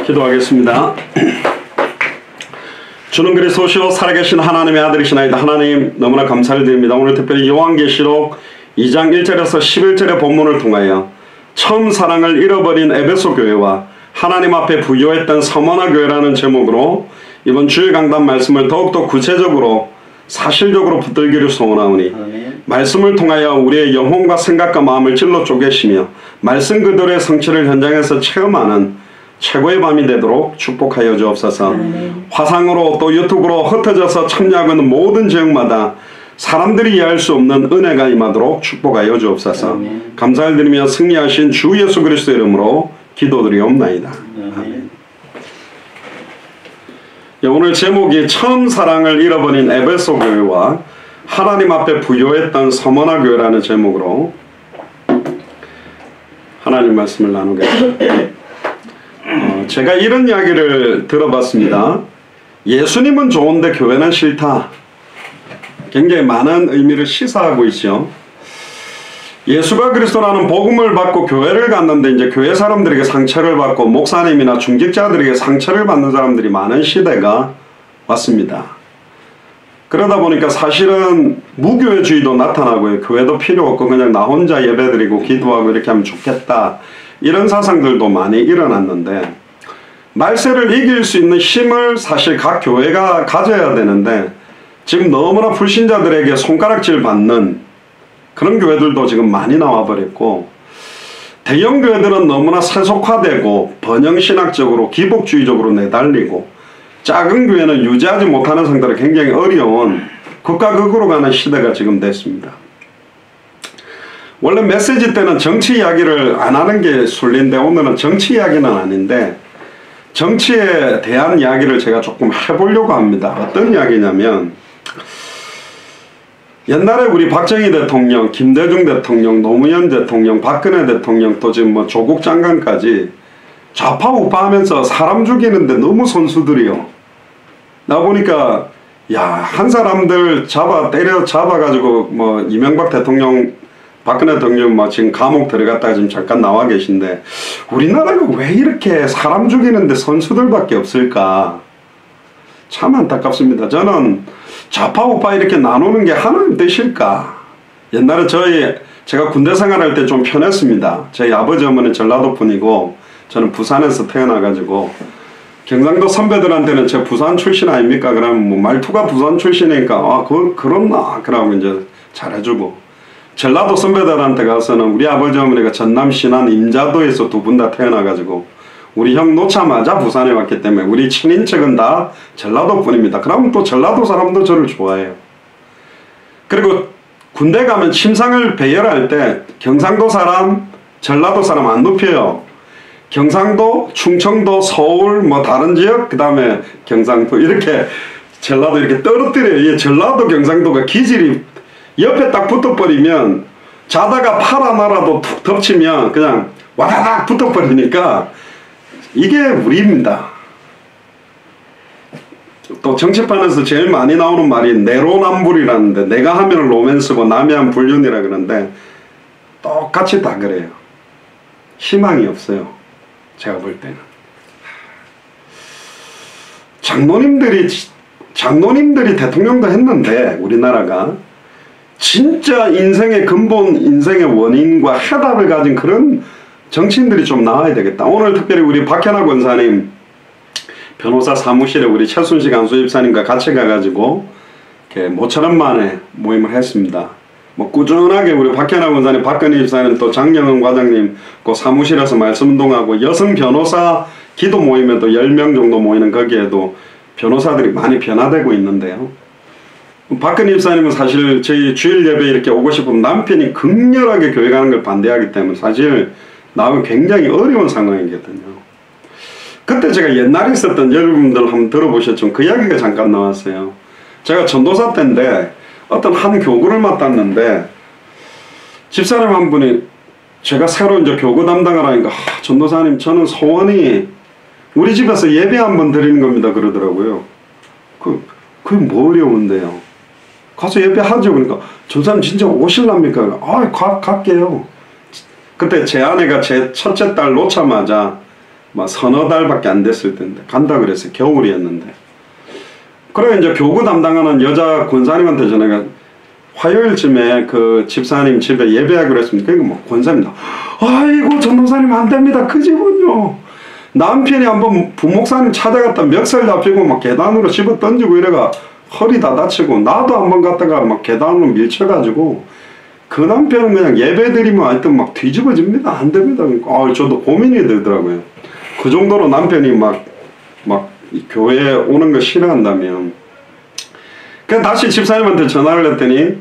기도하겠습니다. 주는 그리스도시요 살아계신 하나님의 아들이시나이다. 하나님 너무나 감사를 드립니다. 오늘 특별히 요한계시록 2장 1절에서 11절의 본문을 통하여 처음 사랑을 잃어버린 에베소 교회와 하나님 앞에 부요했던 서머나 교회라는 제목으로 이번 주일 강단 말씀을 더욱더 구체적으로 사실적으로 붙들기를 소원하오니 말씀을 통하여 우리의 영혼과 생각과 마음을 찔러 쪼개시며 말씀 그대로의 성취를 현장에서 체험하는 최고의 밤이 되도록 축복하여 주옵소서. 화상으로 또 유튜브로 흩어져서 참여하는 모든 지역마다 사람들이 이해할 수 없는 은혜가 임하도록 축복하여 주옵소서. 감사를 드리며 승리하신 주 예수 그리스도 이름으로 기도드리옵나이다. 아멘. 오늘 제목이 처음 사랑을 잃어버린 에베소 교회와 하나님 앞에 부요했던 서머나 교회라는 제목으로 하나님 말씀을 나누겠습니다. 제가 이런 이야기를 들어봤습니다. 예수님은 좋은데 교회는 싫다. 굉장히 많은 의미를 시사하고 있죠. 예수가 그리스도라는 복음을 받고 교회를 갔는데 이제 교회 사람들에게 상처를 받고 목사님이나 중직자들에게 상처를 받는 사람들이 많은 시대가 왔습니다. 그러다 보니까 사실은 무교회주의도 나타나고요. 교회도 필요 없고 그냥 나 혼자 예배드리고 기도하고 이렇게 하면 좋겠다. 이런 사상들도 많이 일어났는데 말세를 이길 수 있는 힘을 사실 각 교회가 가져야 되는데 지금 너무나 불신자들에게 손가락질 받는 그런 교회들도 지금 많이 나와버렸고 대형 교회들은 너무나 세속화되고 번영신학적으로 기복주의적으로 내달리고 작은 교회는 유지하지 못하는 상태로 굉장히 어려운 극과 극으로 가는 시대가 지금 됐습니다. 원래 메시지 때는 정치 이야기를 안 하는 게 순리인데 오늘은 정치 이야기는 아닌데 정치에 대한 이야기를 제가 조금 해보려고 합니다. 어떤 이야기냐면 옛날에 우리 박정희 대통령, 김대중 대통령, 노무현 대통령, 박근혜 대통령 또 지금 뭐 조국 장관까지 좌파 우파 하면서 사람 죽이는데 너무 선수들이요. 나 보니까 야, 한 사람들 때려 잡아가지고 뭐 이명박 대통령, 박근혜 대통령 뭐 지금 감옥 들어갔다가 지금 잠깐 나와 계신데 우리나라가 왜 이렇게 사람 죽이는데 선수들밖에 없을까? 참 안타깝습니다. 저는 좌파 우파 이렇게 나누는 게 하나님 뜻일까? 옛날에 제가 군대 생활할 때 좀 편했습니다. 저희 아버지 어머니는 전라도 분이고 저는 부산에서 태어나가지고 경상도 선배들한테는 제 부산 출신 아닙니까? 그러면 뭐 말투가 부산 출신이니까 아 그렇나? 그러고 이제 잘해주고 전라도 선배들한테 가서는 우리 아버지 어머니가 전남 신안 임자도에서 두 분 다 태어나가지고 우리 형 놓자마자 부산에 왔기 때문에 우리 친인척은 다 전라도 분입니다. 그러면 또 전라도 사람도 저를 좋아해요. 그리고 군대 가면 침상을 배열할 때 경상도 사람, 전라도 사람 안 눕혀요. 경상도, 충청도, 서울, 뭐 다른 지역, 그 다음에 경상도 이렇게 전라도 이렇게 떨어뜨려요. 이 전라도 경상도가 기질이 옆에 딱 붙어버리면 자다가 팔 하나라도 툭 덮치면 그냥 와다닥 붙어버리니까 이게 우리입니다. 또 정치판에서 제일 많이 나오는 말이 내로남불이라는데 내가 하면 로맨스고 남이 하면 불륜이라 그러는데 똑같이 다 그래요. 희망이 없어요. 제가 볼 때는. 장로님들이 대통령도 했는데 우리나라가 진짜 인생의 근본, 인생의 원인과 해답을 가진 그런 정치인들이 좀 나와야 되겠다. 오늘 특별히 우리 박현아 권사님 변호사 사무실에 우리 최순식 안수집사님과 같이 가가지고 이렇게 모처럼 만에 모임을 했습니다. 뭐 꾸준하게 우리 박현아 권사님, 박근혜 집사님 또 장영은 과장님 그 사무실에서 말씀운동하고 여성 변호사 기도 모임에도 10명 정도 모이는 거기에도 변호사들이 많이 변화되고 있는데요. 박근혜 집사님은 사실 저희 주일 예배 이렇게 오고 싶으면 남편이 극렬하게 교회 가는 걸 반대하기 때문에 사실 나하고 굉장히 어려운 상황이거든요. 그때 제가 옛날에 있었던 여러분들 한번 들어보셨죠? 그 이야기가 잠깐 나왔어요. 제가 전도사 때인데 어떤 한 교구를 맡았는데 집사람 한 분이 제가 새로 이제 교구 담당을 하니까 전도사님 저는 소원이 우리 집에서 예배 한번 드리는 겁니다 그러더라고요. 그게 뭐 어려운데요? 가서 예배하죠. 그러니까 전사님 진짜 오실랍니까? 갈게요. 그때 제 아내가 제 첫째 딸 놓자마자 막 서너 달밖에 안 됐을 텐데 간다 그랬어요. 겨울이었는데. 그래 이제 교구 담당하는 여자 권사님한테 전화가 화요일쯤에 그 집사님 집에 예배하기로 했습니다. 그러니까 뭐 권사님 아이고 전도사님 안 됩니다. 그 집은요. 남편이 한번 부목사님 찾아갔다 멱살 잡히고 막 계단으로 집어 던지고 이래가 허리 다 다치고 나도 한번 갔다가 막 계단으로 밀쳐가지고 그 남편은 그냥 예배 드리면 하여튼 막 뒤집어집니다. 안 됩니다. 저도 고민이 되더라고요. 그 정도로 남편이 막 교회에 오는 거 싫어한다면. 그래서 다시 집사님한테 전화를 했더니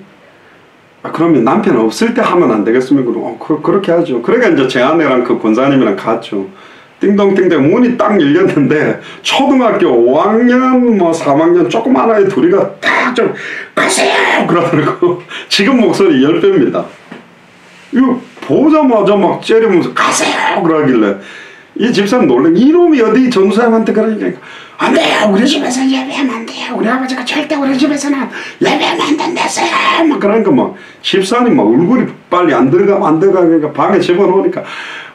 그러면 남편 없을 때 하면 안 되겠습니까? 그렇게 하죠. 그러니까 이제 제 아내랑 그 권사님이랑 갔죠. 띵동띵동 문이 딱 열렸는데 초등학교 5학년 뭐 3학년 조그만 아이 둘이가 딱 좀 가세요 그러더라고. 지금 목소리 10배입니다. 이거 보자마자 막 째리면서 가세요 그러길래 이 집사람 놀래. 이놈이 어디 전도사님한테 그러니까 안 돼요. 우리 집에서 예배하면 안 돼요. 우리 아버지가 절대 우리 집에서는 예배하면 안 된다세요. 막 그러니까 막 집사님 막 얼굴이 빨리 안 들어가면 그러니까 방에 집어넣으니까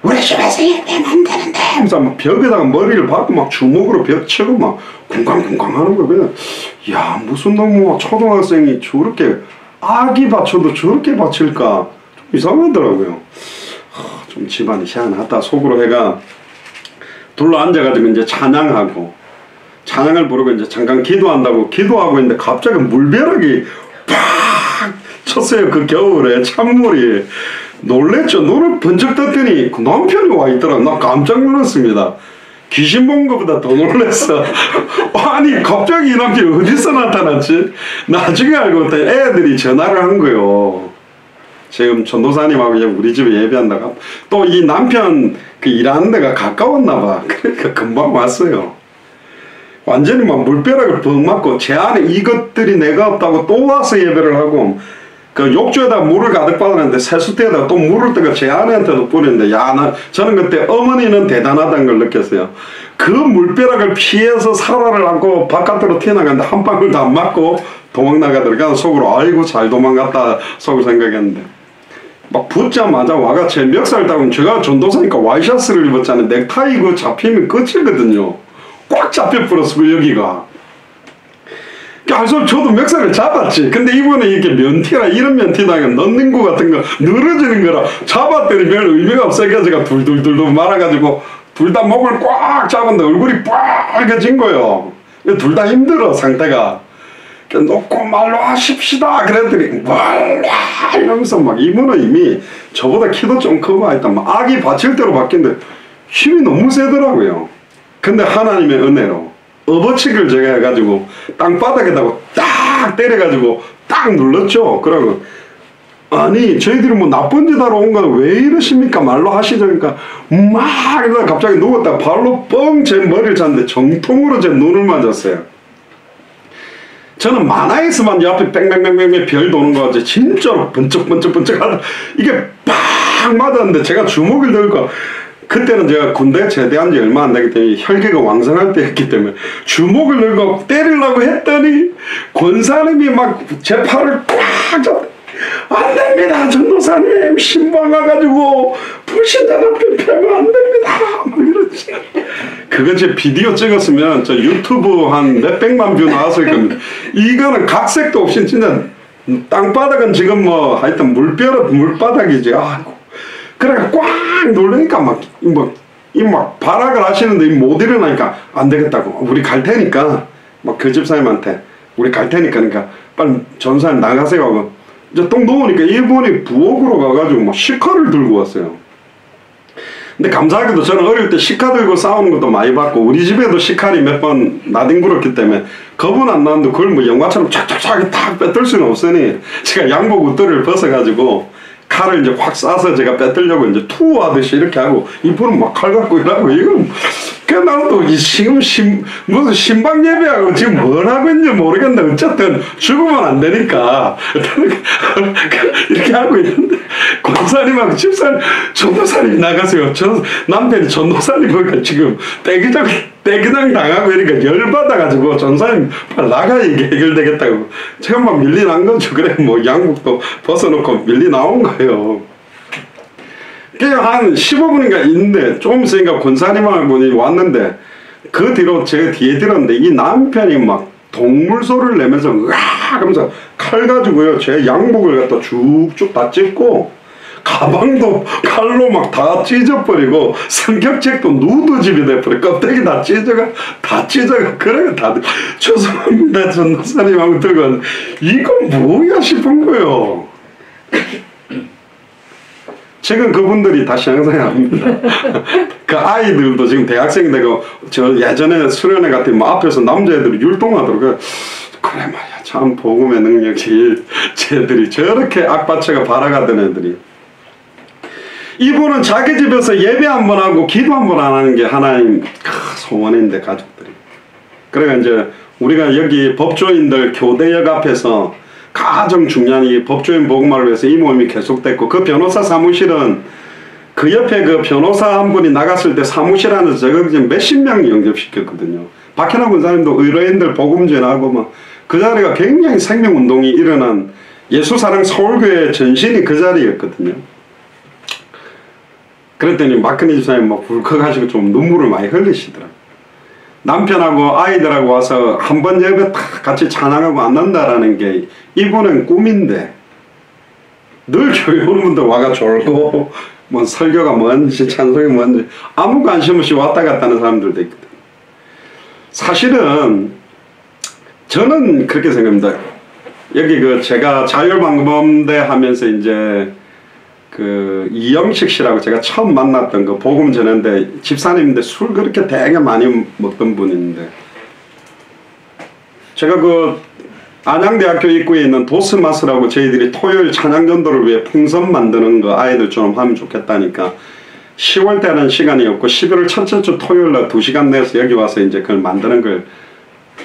우리 집에서 예배하면 안 되는데 하면서 막 벽에다가 머리를 박고 막 주먹으로 벽 치고 막 쿵쾅쿵쾅 하는 거야. 그냥 야 무슨 놈 초등학생이 저렇게 아기 받쳐도 저렇게 받칠까 좀 이상하더라고요. 좀 집안이 희한하다 속으로 해가 둘러 앉아가지고 이제 찬양을 부르고 이제 잠깐 기도한다고 기도하고 있는데 갑자기 물벼락이 팍 쳤어요. 그 겨울에 찬물이. 놀랬죠. 눈을 번쩍 떴더니 그 남편이 와 있더라고. 나 깜짝 놀랐습니다. 귀신 본 것보다 더 놀랐어. 아니 갑자기 이 남편이 어디서 나타났지? 나중에 알고 봤더니 애들이 전화를 한 거요. 지금 전도사님하고 우리 집에 예배한다가 또 이 남편 그 일하는 데가 가까웠나 봐. 그러니까 금방 왔어요. 완전히 막 물벼락을 뻥 맞고 제 안에 이것들이 내가 없다고 또 와서 예배를 하고 그 욕조에다 물을 가득 받았는데 세수대에다 또 물을 떠가 제 아내한테도 뿌리는데 저는 그때 어머니는 대단하다는 걸 느꼈어요. 그 물벼락을 피해서 사라를 안고 바깥으로 튀어나갔는데 한 방울도 안 맞고 도망 나가더라고요. 속으로 아이고 잘 도망갔다 속으로 생각했는데 막 붙자마자 와가 제 멱살 따고 제가 전도사니까 와이셔츠를 입었잖아요. 넥타이 그 잡히면 끝이거든요. 꽉 잡혀 버렸어 여기가. 그래서 저도 멱살을 잡았지. 근데 이번에 이렇게 면티라 이런 면티다가 넣는 거 같은 거 늘어지는 거라 잡았더니 별 의미가 없으니까 제가 둘둘둘 말아가지고 둘 다 목을 꽉 잡았는데 얼굴이 빨개진 거예요. 둘 다 힘들어 상태가. 놓고 말로 하십시다 그랬더니 말라 이러면서 막 이분은 이미 저보다 키도 좀 크고 하여튼 막 악이 받칠 대로 바뀌는데 힘이 너무 세더라고요. 근데 하나님의 은혜로 업어치기를 제가 해가지고 땅바닥에다가 딱 때려가지고 딱 눌렀죠. 그러고 아니 저희들이 뭐 나쁜 짓 하러 온 건 왜 이러십니까 말로 하시죠. 그러니까 막 이러다가 갑자기 누웠다가 발로 뻥 제 머리를 찼는데 정통으로 제 눈을 맞았어요. 저는 만화에서만 옆에 뺑뺑뺑뺑 별 도는 거 같지 진짜로 번쩍번쩍번쩍 하다 이게 팍 맞았는데 제가 주먹을 들고 그때는 제가 군대 제대한 지 얼마 안 되기 때문에 혈기가 왕성할 때였기 때문에 주먹을 들고 때리려고 했더니 권사님이 막 제 팔을 꽉 잡고 안 됩니다 전도사님 신방 와가지고 불신자 남편 패면 안 됩니다 막 이러지. 그거 제 비디오 찍었으면 저 유튜브 한 몇백만 뷰 나왔을 겁니다. 이거는 각색도 없이 진짜 땅바닥은 지금 뭐 하여튼 물바닥이지. 아이고 그래 꽉 놀라니까 막 발악을 하시는데 못 일어나니까 안 되겠다고 우리 갈 테니까 막 그 집사님한테 우리 갈 테니까 그러니까 빨리 전사님 나가세요 하고 이제 똥 놓으니까 이분이 부엌으로 가가지고 막 시카를 들고 왔어요. 근데 감사하게도 저는 어릴 때 시카 들고 싸우는 것도 많이 봤고 우리 집에도 시칼이 몇 번 나뒹굴었기 때문에 겁은 안 나는데 그걸 뭐 영화처럼 쫙쫙쫙 딱 뺏을 수는 없으니 제가 양복 웃도리를 벗어가지고 칼을 이제 확 쏴서 제가 빼들려고 이제 투어하듯이 이렇게 하고 이분은 막 칼 갖고 이러고 이건 그래 나는 또 지금 무슨 신방 예배하고 지금 뭘 하고 있는지 모르겠는데 어쨌든 죽으면 안 되니까 이렇게 하고 있는데 권사님하고 집사님 전도사님이 나가세요. 남편이 전도사님 보니까 지금 떼기장 당하고 이러니까 열받아가지고 전사님 나가 이게 해결되겠다고 제가 막 밀리 난 거죠. 그래 뭐 양복도 벗어놓고 밀리 나온 거예요. 그냥 한 15분인가 있는데 좀 있으니까 권사님하고 왔는데 그 뒤로 제가 뒤에 들었는데 이 남편이 막 동물 소리를 내면서 으악 하면서 칼 가지고요 제 양복을 갖다 쭉쭉 다 찢고 가방도 칼로 막 다 찢어버리고 성격책도 누드집이 돼버려 껍데기 다 찢어가 그래 다 죄송합니다 전도사님하고 들고 이건 뭐야 싶은 거요. 지금 그분들이 다 신앙생활합니다. 그 아이들도 지금 대학생이 되고 저 예전에 수련회 같은 뭐 앞에서 남자애들이 율동하더라고요. 그래 말이야 참 복음의 능력이 쟤들이 저렇게 악바체가 발아가던 애들이 이분은 자기 집에서 예배 한 번 하고 기도 한 번 안 하는 게 하나님 소원인데 가족들이 그러니까 이제 우리가 여기 법조인들 교대역 앞에서 가장 중요한 이 법조인 복음화를 위해서 이 모임이 계속됐고 그 변호사 사무실은 그 옆에 그 변호사 한 분이 나갔을 때 사무실 안에서 제가 지금 몇십 명 영접시켰거든요. 박현아 권사님도 의뢰인들 복음 전하고 뭐 그 자리가 굉장히 생명운동이 일어난 예수사랑 서울교회 전신이 그 자리였거든요. 그랬더니 박근혜 집사님 막 울컥하시고 좀 눈물을 많이 흘리시더라고요. 남편하고 아이들하고 와서 한 번 예배 딱 같이 찬양하고 안 난다라는 게 이분은 꿈인데 늘 교회 오는 분들 와가 졸고 뭐 설교가 뭔지 찬송이 뭔지 아무 관심 없이 왔다 갔다 하는 사람들도 있거든요. 사실은 저는 그렇게 생각합니다. 여기 그 제가 자율방범대 하면서 이제 그 이영식 씨라고 제가 처음 만났던 그 복음 전인데 집사님인데 술 그렇게 되게 많이 먹던 분인데 제가 그 안양대학교 입구에 있는 도스마스라고 저희들이 토요일 찬양전도를 위해 풍선 만드는 거 아이들 좀 하면 좋겠다니까 10월 때는 시간이 없고 11월 첫째 주 토요일날 2시간 내서 여기 와서 이제 그걸 만드는 걸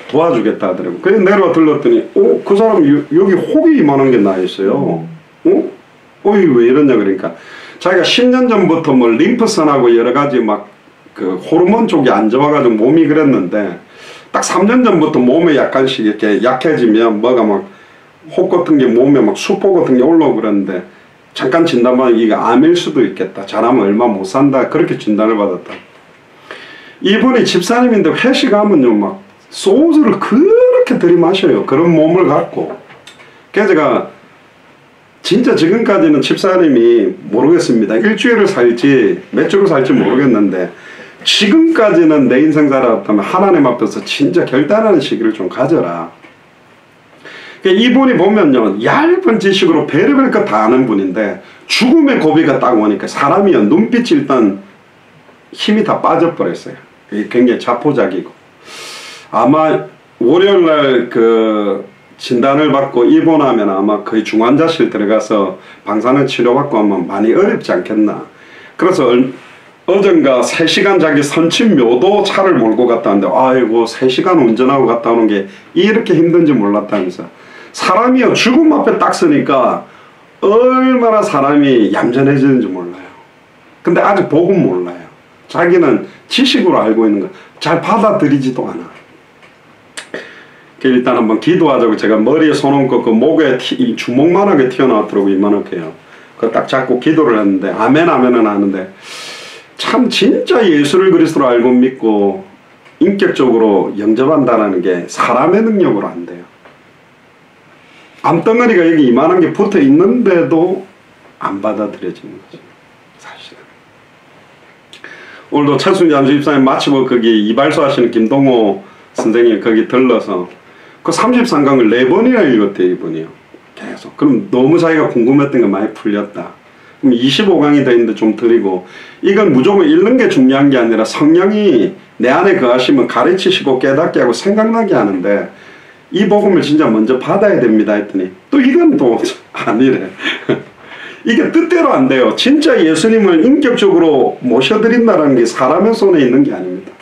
도와주겠다 하더라고요. 그래서 내려와 들렀더니 그 사람 여기 혹이 이만한 게 나 있어요. 어이 왜 이러냐 그러니까 자기가 10년 전부터 뭐 림프선하고 여러 가지 막 그 호르몬 쪽이 안 좋아가지고 몸이 그랬는데 딱 3년 전부터 몸에 약간씩 이렇게 약해지면 뭐가 막 혹 같은 게 몸에 막 수포 같은 게 올라오고 그러는데 잠깐 진단받으면 이게 암일 수도 있겠다. 잘하면 얼마 못 산다. 그렇게 진단을 받았다. 이분이 집사님인데 회식하면요 막 소주를 그렇게 들이마셔요. 그런 몸을 갖고. 그래서 제가 진짜 지금까지는 집사님이 모르겠습니다. 일주일을 살지 몇 주를 살지 모르겠는데 지금까지는 내 인생 살았다면 하나님 앞에서 진짜 결단하는 시기를 좀 가져라. 이분이 보면요 얇은 지식으로 별의별 것 다 아는 분인데 죽음의 고비가 딱 오니까 사람이요 눈빛이 일단 힘이 다 빠져버렸어요. 굉장히 자포자기고 아마 월요일날 그 진단을 받고 입원하면 아마 거의 중환자실 들어가서 방사능 치료받고 하면 많이 어렵지 않겠나. 그래서 어젠가 3시간 자기 선친 묘도 차를 몰고 갔다 왔는데 아이고 3시간 운전하고 갔다 오는 게 이렇게 힘든지 몰랐다면서 사람이요 죽음 앞에 딱 서니까 얼마나 사람이 얌전해지는지 몰라요. 근데 아직 복음 몰라요. 자기는 지식으로 알고 있는 거 잘 받아들이지도 않아. 일단 한번 기도하자고 제가 머리에 손 얹고 그 목에 주먹만하게 튀어나왔더라고 이만하게요. 그거 딱 잡고 기도를 했는데 아멘 아멘은 하는데 참 진짜 예수를 그리스도로 알고 믿고 인격적으로 영접한다는 게 사람의 능력으로 안 돼요. 암덩어리가 여기 이만한 게 붙어 있는데도 안 받아들여지는 거죠. 사실은. 오늘도 철순 잠수 집사님 마치고 거기 이발소 하시는 김동호 선생님 거기 들러서 그 33강을 4번이나 읽었대요 이분이요. 계속. 그럼 너무 자기가 궁금했던 게 많이 풀렸다. 그럼 25강이 더 있는데 좀 드리고 이건 무조건 읽는 게 중요한 게 아니라 성령이 내 안에 거하시면 가르치시고 깨닫게 하고 생각나게 하는데 이 복음을 진짜 먼저 받아야 됩니다 했더니 또 이건 또 아니래. 이게 뜻대로 안 돼요. 진짜 예수님을 인격적으로 모셔드린다는 게 사람의 손에 있는 게 아닙니다.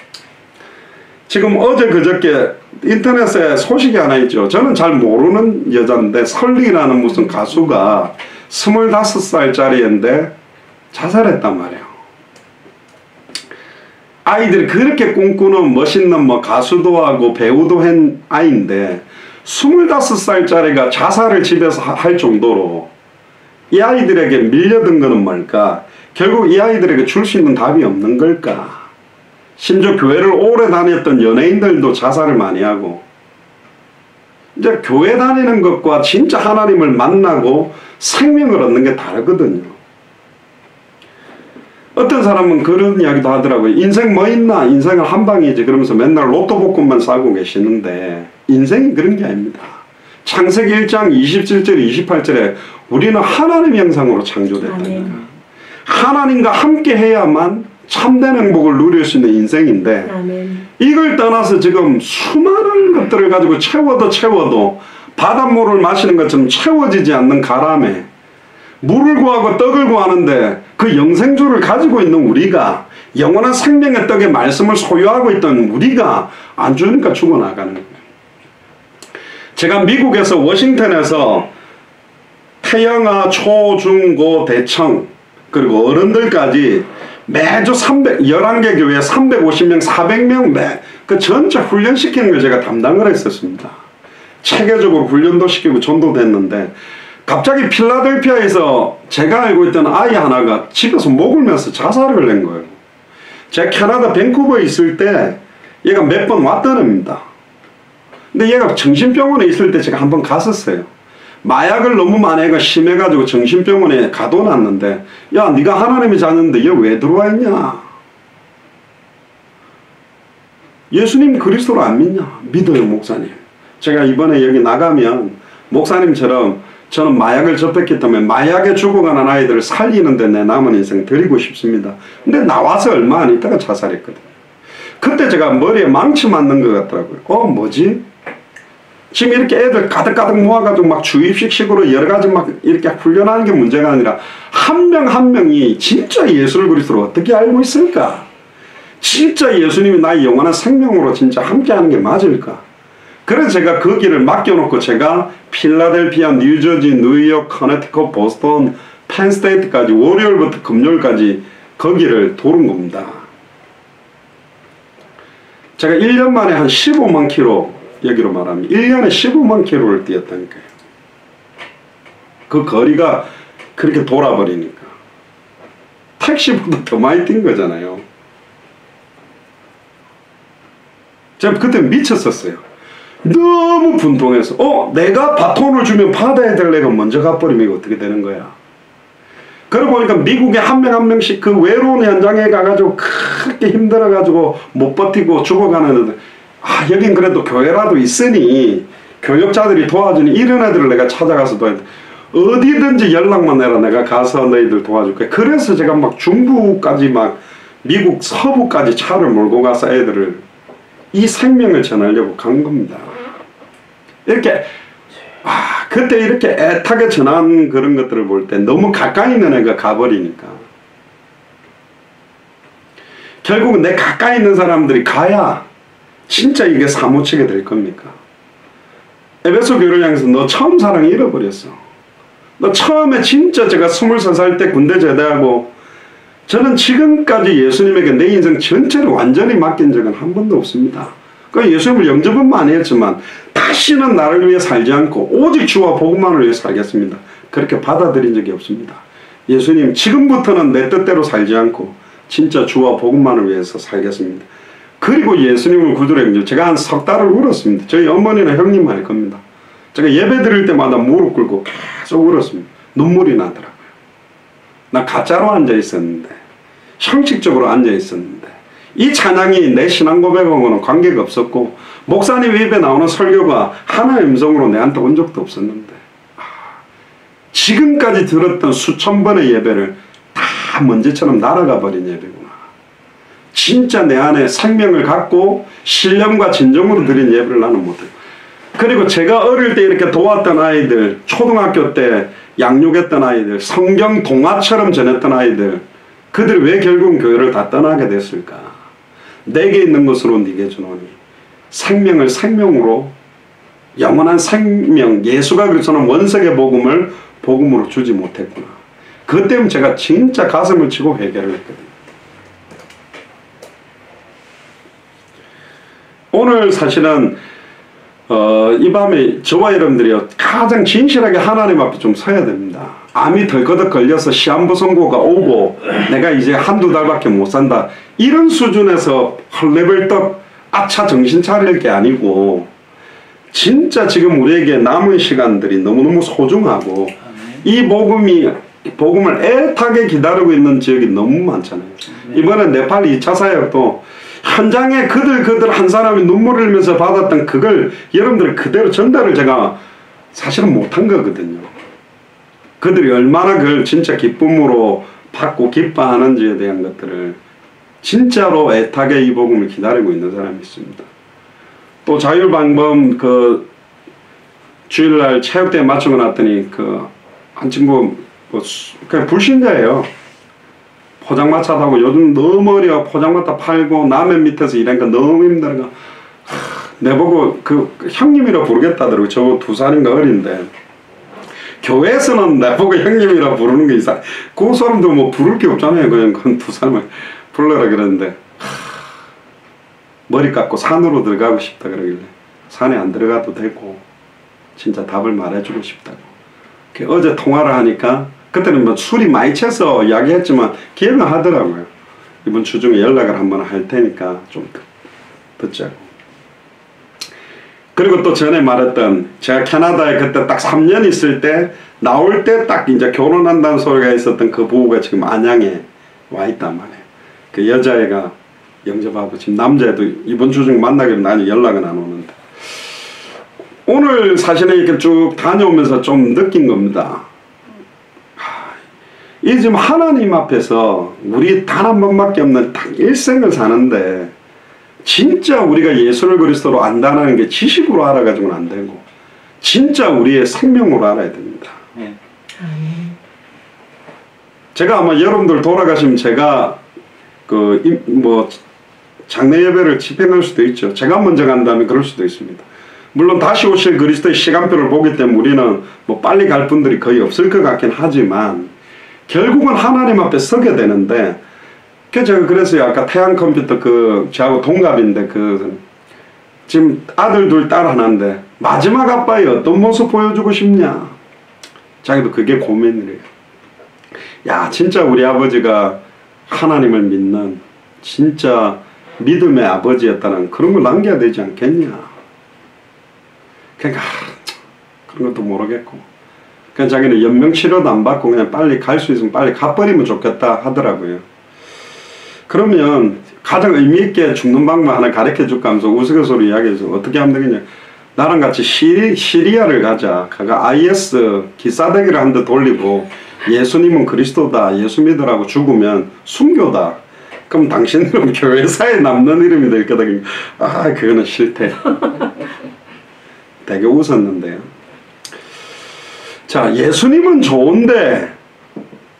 지금 어제 그저께 인터넷에 소식이 하나 있죠. 저는 잘 모르는 여자인데 설리라는 무슨 가수가 25살짜리인데 자살했단 말이에요. 아이들이 그렇게 꿈꾸는 멋있는 뭐 가수도 하고 배우도 한 아이인데 25살짜리가 자살을 집에서 할 정도로 이 아이들에게 밀려든 거는 뭘까? 결국 이 아이들에게 줄 수 있는 답이 없는 걸까? 심지어 교회를 오래 다녔던 연예인들도 자살을 많이 하고, 이제 교회 다니는 것과 진짜 하나님을 만나고 생명을 얻는 게 다르거든요. 어떤 사람은 그런 이야기도 하더라고요. 인생 뭐 있나? 인생은 한 방이지. 그러면서 맨날 로또 복권만 싸고 계시는데, 인생이 그런 게 아닙니다. 창세기 1장 27절 28절에 우리는 하나님 형상으로 창조됐다니까. 하나님과 함께 해야만 참된 행복을 누릴 수 있는 인생인데, 이걸 떠나서 지금 수많은 것들을 가지고 채워도 바닷물을 마시는 것처럼 채워지지 않는 가람에 물을 구하고 떡을 구하는데, 그 영생주를 가지고 있는 우리가, 영원한 생명의 떡의 말씀을 소유하고 있던 우리가 안 주니까 죽어나가는 거예요. 제가 미국에서 워싱턴에서 태영아 초, 중, 고, 대청 그리고 어른들까지 매주 11개 교회 350명, 400명 그 전체 훈련시키는 걸 제가 담당을 했었습니다. 체계적으로 훈련도 시키고 전도됐는데, 갑자기 필라델피아에서 제가 알고 있던 아이 하나가 집에서 목을 메서 자살을 낸 거예요. 제가 캐나다 밴쿠버에 있을 때 얘가 몇 번 왔던 애입니다. 근데 얘가 정신병원에 있을 때 제가 한번 갔었어요. 마약을 너무 많이 해가 심해가지고 정신병원에 가둬놨는데, 야 네가 하나님의 자녀인데 얘 왜 들어와 있냐? 예수님 그리스도를 안 믿냐? 믿어요 목사님. 제가 이번에 여기 나가면 목사님처럼 저는 마약을 접했기 때문에 마약에 죽어가는 아이들을 살리는데 내 남은 인생 드리고 싶습니다. 근데 나와서 얼마 안 있다가 자살했거든요. 그때 제가 머리에 망치 맞는 것 같더라고요. 뭐지? 지금 이렇게 애들 가득가득 모아가지고 막 주입식식으로 여러 가지 막 이렇게 훈련하는 게 문제가 아니라, 한 명 한 명이 진짜 예수를 그리스도를 어떻게 알고 있을까? 진짜 예수님이 나의 영원한 생명으로 진짜 함께하는 게 맞을까? 그래서 제가 그 길을 맡겨놓고 제가 필라델피아, 뉴저지, 뉴욕, 커네티컷, 보스턴, 펜스테이트까지 월요일부터 금요일까지 거기를 도는 겁니다. 제가 1년 만에 한 15만 킬로, 여기로 말하면 1년에 15만 킬로를 뛰었다니까요. 그 거리가 그렇게 돌아버리니까 택시보다 더 많이 뛴 거잖아요. 제가 그때 미쳤었어요. 너무 분통해서 내가 바톤을 주면 받아야 될 애가 먼저 가버리면 이거 어떻게 되는 거야. 그러고 보니까 미국에 한 명 한 명씩 그 외로운 현장에 가가지고 그렇게 힘들어가지고 못 버티고 죽어가는 애들, 여긴 그래도 교회라도 있으니 교역자들이 도와주니 이런 애들을 내가 찾아가서 도와야 돼. 어디든지 연락만 해라, 내가 가서 너희들 도와줄게. 그래서 제가 막 중부까지, 막 미국 서부까지 차를 몰고 가서 애들을 이 생명을 전하려고 간 겁니다. 이렇게 그때 이렇게 애타게 전한 그런 것들을 볼 때 너무 가까이 있는 애가 가버리니까, 결국은 내 가까이 있는 사람들이 가야 진짜 이게 사무치게 될 겁니까? 에베소 교회를 향해서 너 처음 사랑 잃어버렸어. 너 처음에 진짜 제가 23살 때 군대 제대하고, 저는 지금까지 예수님에게 내 인생 전체를 완전히 맡긴 적은 한 번도 없습니다. 그 예수님을 영접은 많이 했지만 다시는 나를 위해 살지 않고 오직 주와 복음만을 위해 살겠습니다. 그렇게 받아들인 적이 없습니다. 예수님, 지금부터는 내 뜻대로 살지 않고 진짜 주와 복음만을 위해서 살겠습니다. 그리고 예수님을 구주로 영접. 제가 한 석 달을 울었습니다. 저희 어머니는 형님 알 겁니다. 제가 예배 드릴 때마다 무릎 꿇고 계속 울었습니다. 눈물이 나더라고요. 나 가짜로 앉아 있었는데, 형식적으로 앉아 있었는데, 이 찬양이 내 신앙 고백하고는 관계가 없었고, 목사님 입에 나오는 설교가 하나의 음성으로 내한테 온 적도 없었는데, 지금까지 들었던 수천 번의 예배를 다 먼지처럼 날아가 버린 예배구나. 진짜 내 안에 생명을 갖고 신령과 진정으로 드린 예배를 나는 못해요. 그리고 제가 어릴 때 이렇게 도왔던 아이들, 초등학교 때 양육했던 아이들, 성경 동화처럼 전했던 아이들, 그들이 왜 결국은 교회를 다 떠나게 됐을까? 내게 있는 것으로 네게 주노니 생명을 생명으로, 영원한 생명, 예수가 그리스도는 원색의 복음을 복음으로 주지 못했구나. 그것 때문에 제가 진짜 가슴을 치고 회개를 했거든요. 오늘 사실은 이 밤에 저와 여러분들이 가장 진실하게 하나님 앞에 좀 서야 됩니다. 암이 덜거덕 걸려서 시한부 선고가 오고 내가 이제 한두 달밖에 못 산다 이런 수준에서 헐레벌떡 아차 정신 차릴 게 아니고 진짜 지금 우리에게 남은 시간들이 너무너무 소중하고 이 복음을 애타게 기다리고 있는 지역이 너무 많잖아요. 이번에 네팔 2차 사역도 현장에 그들 한 사람이 눈물을 흘리면서 받았던 그걸 여러분들 그대로 전달을 제가 사실은 못한 거거든요. 그들이 얼마나 그걸 진짜 기쁨으로 받고 기뻐하는지에 대한 것들을 진짜로 애타게 이 복음을 기다리고 있는 사람이 있습니다. 또 자율방범 그 주일날 체육대회 마치고 났더니 그 한 친구 뭐 그냥 불신자예요. 포장마차 타고 요즘 너무 어려워. 포장마차 팔고 남의 밑에서 일하니까 너무 힘들어. 내보고 그 형님이라 부르겠다더라고. 저거 2살인가 어린데. 교회에서는 내보고 형님이라 부르는 게 이상. 그 사람도 뭐 부를 게 없잖아요. 그냥 그건 2살만 불러라 그랬는데 머리 깎고 산으로 들어가고 싶다 그러길래 산에 안 들어가도 되고 진짜 답을 말해주고 싶다고. 어제 통화를 하니까 그때는 뭐 술이 많이 채서 이야기했지만 기억은 하더라고요. 이번 주 중에 연락을 한번 할 테니까 좀 듣자고. 그리고 또 전에 말했던 제가 캐나다에 그때 딱 3년 있을 때 나올 때 딱 이제 결혼한다는 소리가 있었던 그 부부가 지금 안양에 와 있단 말이에요. 그 여자애가 영접하고 지금 남자애도 이번 주 중에 만나기로 나는 연락은 안 오는데 오늘 사실은 이렇게 쭉 다녀오면서 좀 느낀 겁니다. 이 지금 하나님 앞에서 우리 단 한 번밖에 없는 딱 일생을 사는데 진짜 우리가 예수를 그리스도로 안다는 게 지식으로 알아가지고는 안 되고 진짜 우리의 생명으로 알아야 됩니다. 제가 아마 여러분들 돌아가시면 제가 뭐 장례 예배를 집행할 수도 있죠. 제가 먼저 간다면 그럴 수도 있습니다. 물론 다시 오실 그리스도의 시간표를 보기 때문에 우리는 뭐 빨리 갈 분들이 거의 없을 것 같긴 하지만 결국은 하나님 앞에 서게 되는데 제가 그래서요 아까 태양 컴퓨터 저하고 동갑인데 지금 아들 둘 딸 하나인데 마지막 아빠의 어떤 모습 보여주고 싶냐 자기도 그게 고민이래요. 야 진짜 우리 아버지가 하나님을 믿는 진짜 믿음의 아버지였다는 그런 걸 남겨야 되지 않겠냐. 그러니까 그런 것도 모르겠고 그냥 자기는 연명치료도 안 받고 그냥 빨리 갈 수 있으면 빨리 가버리면 좋겠다 하더라고요. 그러면 가장 의미있게 죽는 방법 하나 가르쳐줄까 하면서 우스갯소리 이야기해서 어떻게 하면 되겠냐. 나랑 같이 시리아를 가자. 가가 IS 기사대기를 한 대 돌리고 예수님은 그리스도다 예수 믿으라고 죽으면 순교다. 그럼 당신들은 교회사에 남는 이름이 될 거다. 아 그거는 싫대. 되게 웃었는데요. 자 예수님은 좋은데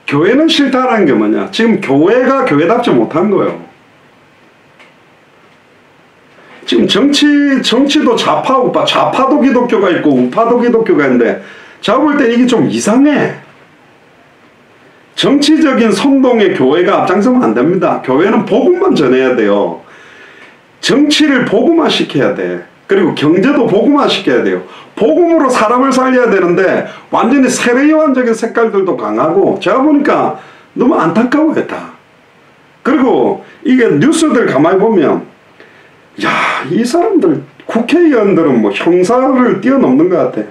교회는 싫다라는 게 뭐냐. 지금 교회가 교회답지 못한 거예요. 지금 정치도 좌파도 기독교가 있고 우파도 기독교가 있는데 제가 볼 때 이게 좀 이상해. 정치적인 선동에 교회가 앞장서면 안 됩니다. 교회는 복음만 전해야 돼요. 정치를 복음화 시켜야 돼. 그리고 경제도 복음화 시켜야 돼요. 복음으로 사람을 살려야 되는데 완전히 세례요한적인 색깔들도 강하고 제가 보니까 너무 안타까워요 다. 그리고 이게 뉴스들 가만히 보면 야, 이 사람들 국회의원들은 뭐 형사를 뛰어넘는 것 같아.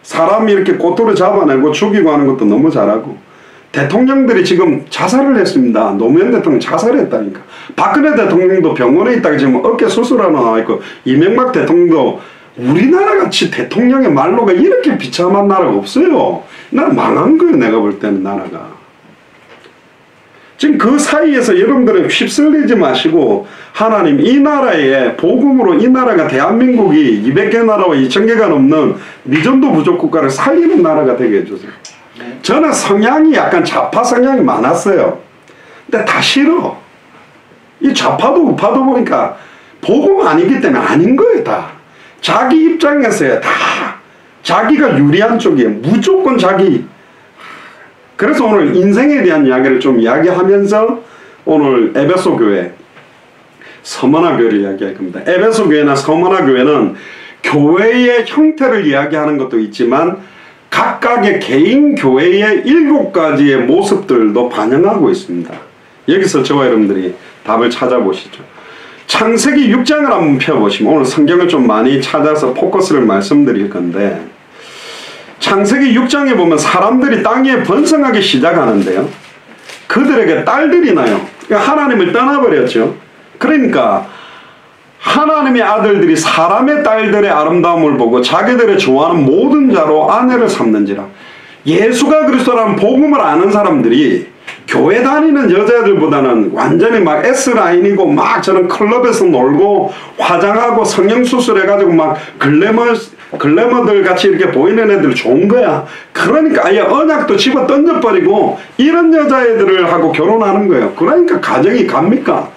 사람이 이렇게 꼬투리 잡아내고 죽이고 하는 것도 너무 잘하고 대통령들이 지금 자살을 했습니다. 노무현 대통령 자살했다니까. 박근혜 대통령도 병원에 있다가 지금 어깨 수술하러 나와있고 이명박 대통령도 우리나라같이 대통령의 말로가 이렇게 비참한 나라가 없어요. 나라 망한 거예요. 내가 볼 때는 나라가. 지금 그 사이에서 여러분들은 휩쓸리지 마시고 하나님 이 나라에 복음으로 이 나라가 대한민국이 200개 나라와 2000개가 넘는 미전도 부족 국가를 살리는 나라가 되게 해주세요. 저는 성향이 약간 좌파 성향이 많았어요. 근데 다 싫어. 이 좌파도 우파도 보니까 복음 아니기 때문에 아닌 거예요 다. 자기 입장에서야 다 자기가 유리한 쪽이에요. 무조건 자기. 그래서 오늘 인생에 대한 이야기를 좀 이야기하면서 오늘 에베소 교회 서머나 교회를 이야기할 겁니다. 에베소 교회나 서머나 교회는 교회의 형태를 이야기하는 것도 있지만 각각의 개인 교회의 7가지의 모습들도 반영하고 있습니다. 여기서 저와 여러분들이 답을 찾아보시죠. 창세기 6장을 한번 펴보시면, 오늘 성경을 좀 많이 찾아서 포커스를 말씀드릴 건데, 창세기 6장에 보면 사람들이 땅 위에 번성하기 시작하는데요, 그들에게 딸들이 나요. 하나님을 떠나버렸죠. 그러니까 하나님의 아들들이 사람의 딸들의 아름다움을 보고 자기들의 좋아하는 모든 자로 아내를 삼는지라. 예수가 그리스도라는 복음을 아는 사람들이 교회 다니는 여자들보다는 완전히 막 S라인이고 막 저런 클럽에서 놀고 화장하고 성형수술해가지고 막 글래머들 같이 이렇게 보이는 애들 좋은 거야. 그러니까 아예 언약도 집어 던져버리고 이런 여자애들을 하고 결혼하는 거예요. 그러니까 가정이 갑니까?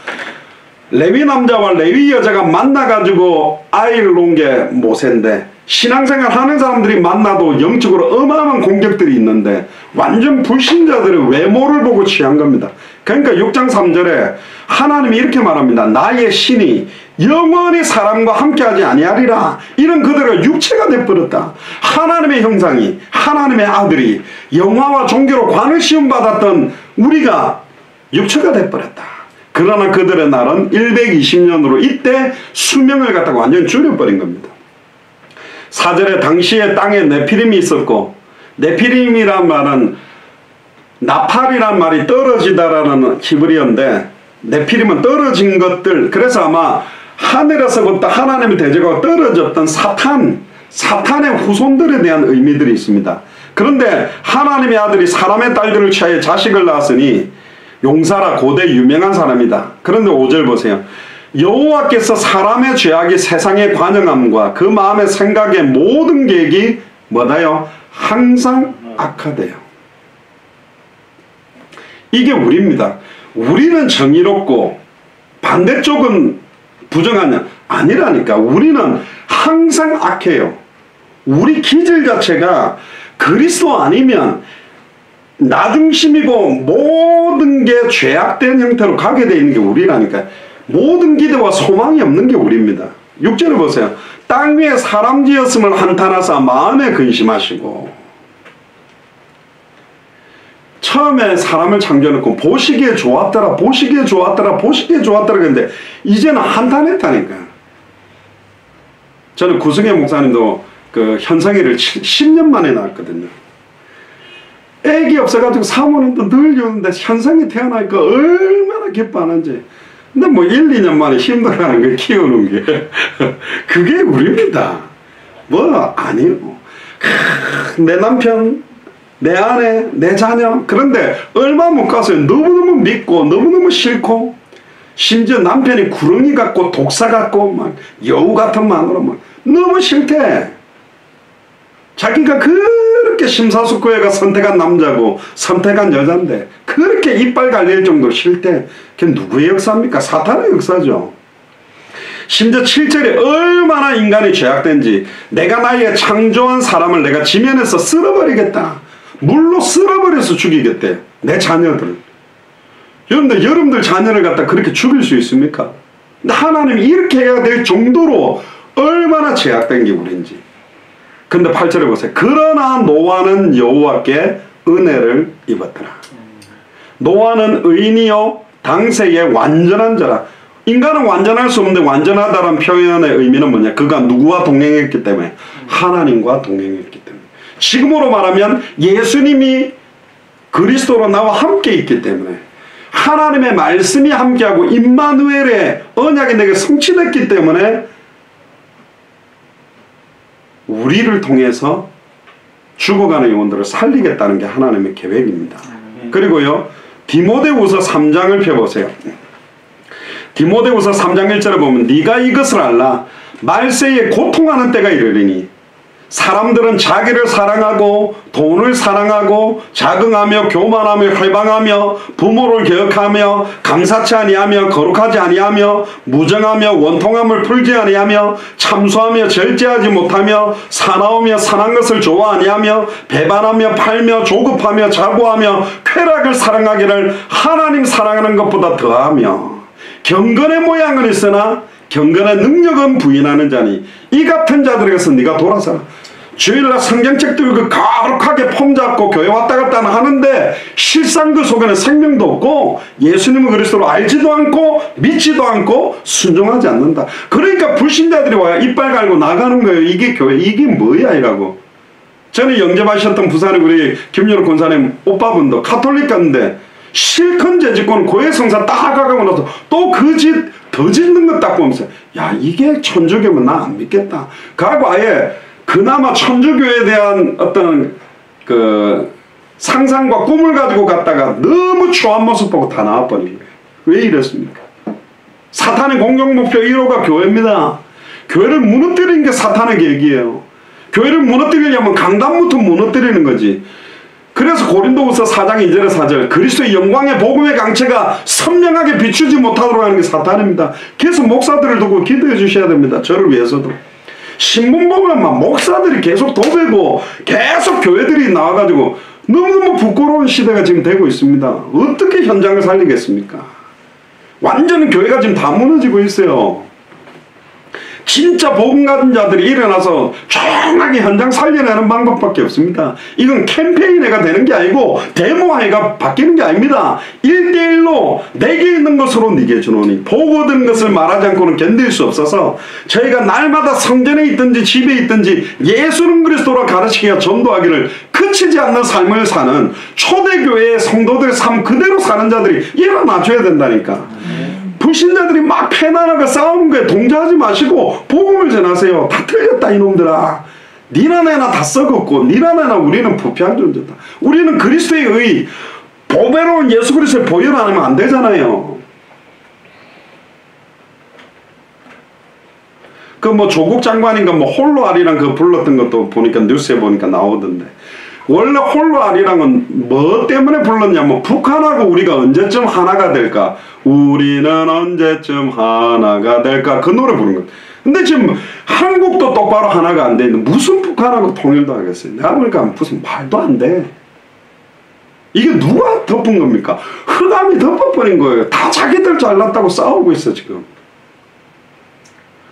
레위 남자와 레위 여자가 만나가지고 아이를 놓은 게 모세인데, 신앙생활 하는 사람들이 만나도 영적으로 어마어마한 공격들이 있는데 완전 불신자들의 외모를 보고 취한 겁니다. 그러니까 6장 3절에 하나님이 이렇게 말합니다. 나의 신이 영원히 사람과 함께하지 아니하리라. 이런 그들의 육체가 되어버렸다. 하나님의 형상이, 하나님의 아들이 영화와 종교로 관을 시험받았던 우리가 육체가 되어버렸다. 그러나 그들의 날은 120년으로 이때 수명을 갖다가 완전히 줄여버린 겁니다. 4절에 당시에 땅에 네피림이 있었고, 네피림이란 말은 나팔이란 말이 떨어지다라는 히브리어인데, 네피림은 떨어진 것들, 그래서 아마 하늘에서부터 하나님을 대적하고 떨어졌던 사탄의 후손들에 대한 의미들이 있습니다. 그런데 하나님의 아들이 사람의 딸들을 취하여 자식을 낳았으니 용사라, 고대 유명한 사람이다. 그런데 5절 보세요. 여호와께서 사람의 죄악이 세상에 관영함과 그 마음의 생각의 모든 계획이 뭐다요? 항상 악하대요. 이게 우리입니다. 우리는 정의롭고 반대쪽은 부정하냐? 아니라니까. 우리는 항상 악해요. 우리 기질 자체가 그리스도 아니면 나중심이고 모든 게 죄악된 형태로 가게 되어 있는 게 우리라니까. 모든 기대와 소망이 없는 게 우리입니다. 6절을 보세요. 땅 위에 사람 지었음을 한탄하사 마음에 근심하시고. 처음에 사람을 창조해놓고 보시기에 좋았더라, 보시기에 좋았더라, 보시기에 좋았더라 그랬는데 이제는 한탄했다니까. 저는 구승혜 목사님도 그 현상이를 10년 만에 낳았거든요. 애기 없어가지고 사모님도 늘 주는데 현상이 태어나니까 얼마나 기뻐하는지. 근데 뭐 1, 2년 만에 힘들어하는 걸 키우는 게 그게 우리입니다. 뭐 아니고 내 남편, 내 아내, 내 자녀. 그런데 얼마 못 가서 너무너무 믿고 너무너무 싫고, 심지어 남편이 구렁이 같고 독사 같고 막 여우 같은 마음으로 막 너무 싫대. 자기가 그렇게 심사숙고해가 선택한 남자고 선택한 여잔데 그렇게 이빨 갈릴 정도로 싫대. 그게 누구의 역사입니까? 사탄의 역사죠. 심지어 7절에 얼마나 인간이 죄악된지, 내가 나의 창조한 사람을 내가 지면에서 쓸어버리겠다. 물로 쓸어버려서 죽이겠대. 내 자녀들. 여러분들 자녀를 갖다 그렇게 죽일 수 있습니까? 근데 하나님이 이렇게 해야 될 정도로 얼마나 죄악된 게 우리인지. 근데 8절에 보세요. 그러나 노아는 여호와께 은혜를 입었더라. 노아는 의인이요 당세의 완전한 자라. 인간은 완전할 수 없는데 완전하다는 표현의 의미는 뭐냐? 그가 누구와 동행했기 때문에? 하나님과 동행했기 때문에. 지금으로 말하면 예수님이 그리스도로 나와 함께 있기 때문에, 하나님의 말씀이 함께하고 임마누엘의 언약이 내게 성취됐기 때문에 우리를 통해서 죽어가는 영혼들을 살리겠다는 게 하나님의 계획입니다. 그리고요, 디모데후서 3장을 펴보세요. 디모데후서 3장 1절에 보면 네가 이것을 알라. 말세에 고통하는 때가 이르리니 사람들은 자기를 사랑하고 돈을 사랑하고 자긍하며 교만하며 회방하며 부모를 개혁하며 감사치 아니하며 거룩하지 아니하며 무정하며 원통함을 풀지 아니하며 참소하며 절제하지 못하며 사나우며 선한 것을 좋아 아니하며 배반하며 팔며 조급하며 자고하며 쾌락을 사랑하기를 하나님 사랑하는 것보다 더하며 경건의 모양은 있으나 경건의 능력은 부인하는 자니 이 같은 자들에게서 네가 돌아서라. 주일날 성경책 들고 거룩하게 폼 잡고 교회 왔다 갔다 하는데 실상 그 속에는 생명도 없고 예수님을 그리스도로 알지도 않고 믿지도 않고 순종하지 않는다. 그러니까 불신자들이 와야 이빨 갈고 나가는 거예요. 이게 교회, 이게 뭐야 이라고. 저는 영접하셨던 부산의 우리 김연욱 권사님 오빠분도 카톨릭 갔는데 실컷 재짓고는 고해 성사 딱 가고 나서 또 그 짓 더 짓는 것 딱 보면서 야 이게 천주교면 나 안 믿겠다. 가고 아예 그나마 천주교에 대한 어떤 그 상상과 꿈을 가지고 갔다가 너무 추한 모습 보고 다 나와버린 거예요. 왜 이랬습니까? 사탄의 공격 목표 1호가 교회입니다. 교회를 무너뜨리는 게 사탄의 계획이에요. 교회를 무너뜨리려면 강단부터 무너뜨리는 거지. 그래서 고린도후서 4장 2절의 4절 그리스도의 영광의 복음의 강체가 선명하게 비추지 못하도록 하는 게 사탄입니다. 그래서 목사들을 두고 기도해 주셔야 됩니다. 저를 위해서도. 신문 보면 막 목사들이 계속 도배고 계속 교회들이 나와가지고 너무너무 부끄러운 시대가 지금 되고 있습니다. 어떻게 현장을 살리겠습니까? 완전히 교회가 지금 다 무너지고 있어요. 진짜 복음 가진 자들이 일어나서 조용하게 현장 살려내는 방법밖에 없습니다. 이건 캠페인회가 되는 게 아니고 데모회가 바뀌는 게 아닙니다. 1대1로 내게 있는 것으로 네게 주노니 보고 든 것을 말하지 않고는 견딜 수 없어서 저희가 날마다 성전에 있든지 집에 있든지 예수는 그리스도라 가르치기와 전도하기를 그치지 않는 삶을 사는 초대교회의 성도들의 삶 그대로 사는 자들이 일어나줘야 된다니까. 불신자들이 막 패난하고 싸우는 거에 동조하지 마시고 복음을 전하세요. 다 틀렸다 이놈들아. 니나 내나 다 썩었고 니나 내나 우리는 부패한 존재다. 우리는 그리스도의 의 보배로운 예수 그리스도의 보혈 안 하면 안 되잖아요. 그 뭐 조국 장관인가 뭐 홀로 아리랑 그 불렀던 것도 보니까 뉴스에 보니까 나오던데 원래 홀로 아리랑은 뭐 때문에 불렀냐면 북한하고 우리가 언제쯤 하나가 될까? 우리는 언제쯤 하나가 될까? 그 노래 부른 거예요. 근데 지금 한국도 똑바로 하나가 안 돼 있는데 무슨 북한하고 통일도 하겠어요? 내가 보니까 무슨 말도 안 돼. 이게 누가 덮은 겁니까? 흑암이 덮어버린 거예요. 다 자기들 잘났다고 싸우고 있어 지금.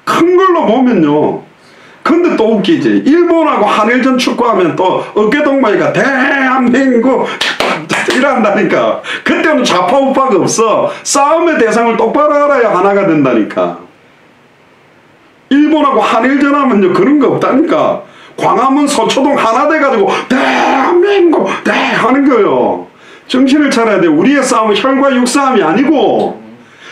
큰 걸로 보면요. 근데 또 웃기지. 일본하고 한일전 축구하면 또 어깨동무니까 대한민국 이란다니까. 그때는 좌파 우파가 없어. 싸움의 대상을 똑바로 알아야 하나가 된다니까. 일본하고 한일전 하면요 그런 거 없다니까. 광화문 서초동 하나 돼가지고 대한민국 하는 거예요. 정신을 차려야 돼. 우리의 싸움은 혈과 육싸움이 아니고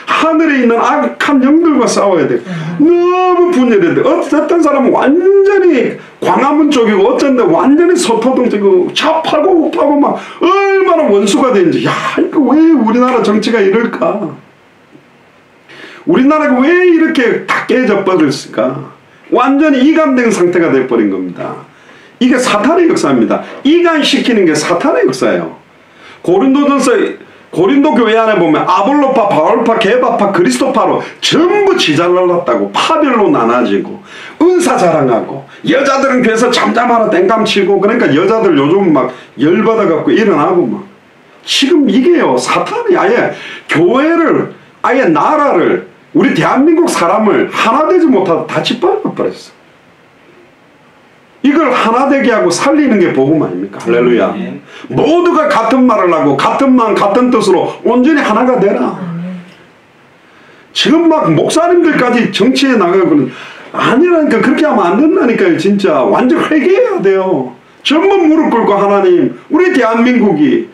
하늘에 있는 악한 영들과 싸워야 돼. 너무 분열해야 돼. 어떤 사람은 완전히 광화문 쪽이고 어쩐데 완전히 서초동 쪽이고 좌파고 우파고 막 얼마나 원수가 되는지. 야 이거 왜 우리나라 정치가 이럴까? 우리나라가 왜 이렇게 다 깨져버렸을까? 완전히 이간된 상태가 돼버린 겁니다. 이게 사탄의 역사입니다. 이간시키는 게 사탄의 역사예요. 고린도 교회 안에 보면 아볼로파, 바울파, 게바파, 그리스도파로 전부 지잘날랐다고 파별로 나눠지고 은사 자랑하고 여자들은 교회에서 잠잠하라 땡감치고 그러니까 여자들 요즘 막 열받아갖고 일어나고 막 지금 이게요 사탄이 아예 교회를 아예 나라를 우리 대한민국 사람을 하나 되지 못하고 다 짓밟아버렸어. 이걸 하나 되게 하고 살리는 게 복음 아닙니까? 할렐루야. 모두가 같은 말을 하고 같은 마음 같은 뜻으로 온전히 하나가 되라. 지금 막 목사님들까지 정치에 나가고는 아니라니까. 그렇게 하면 안 된다니까요. 진짜 완전 회개해야 돼요. 전부 무릎 꿇고 하나님 우리 대한민국이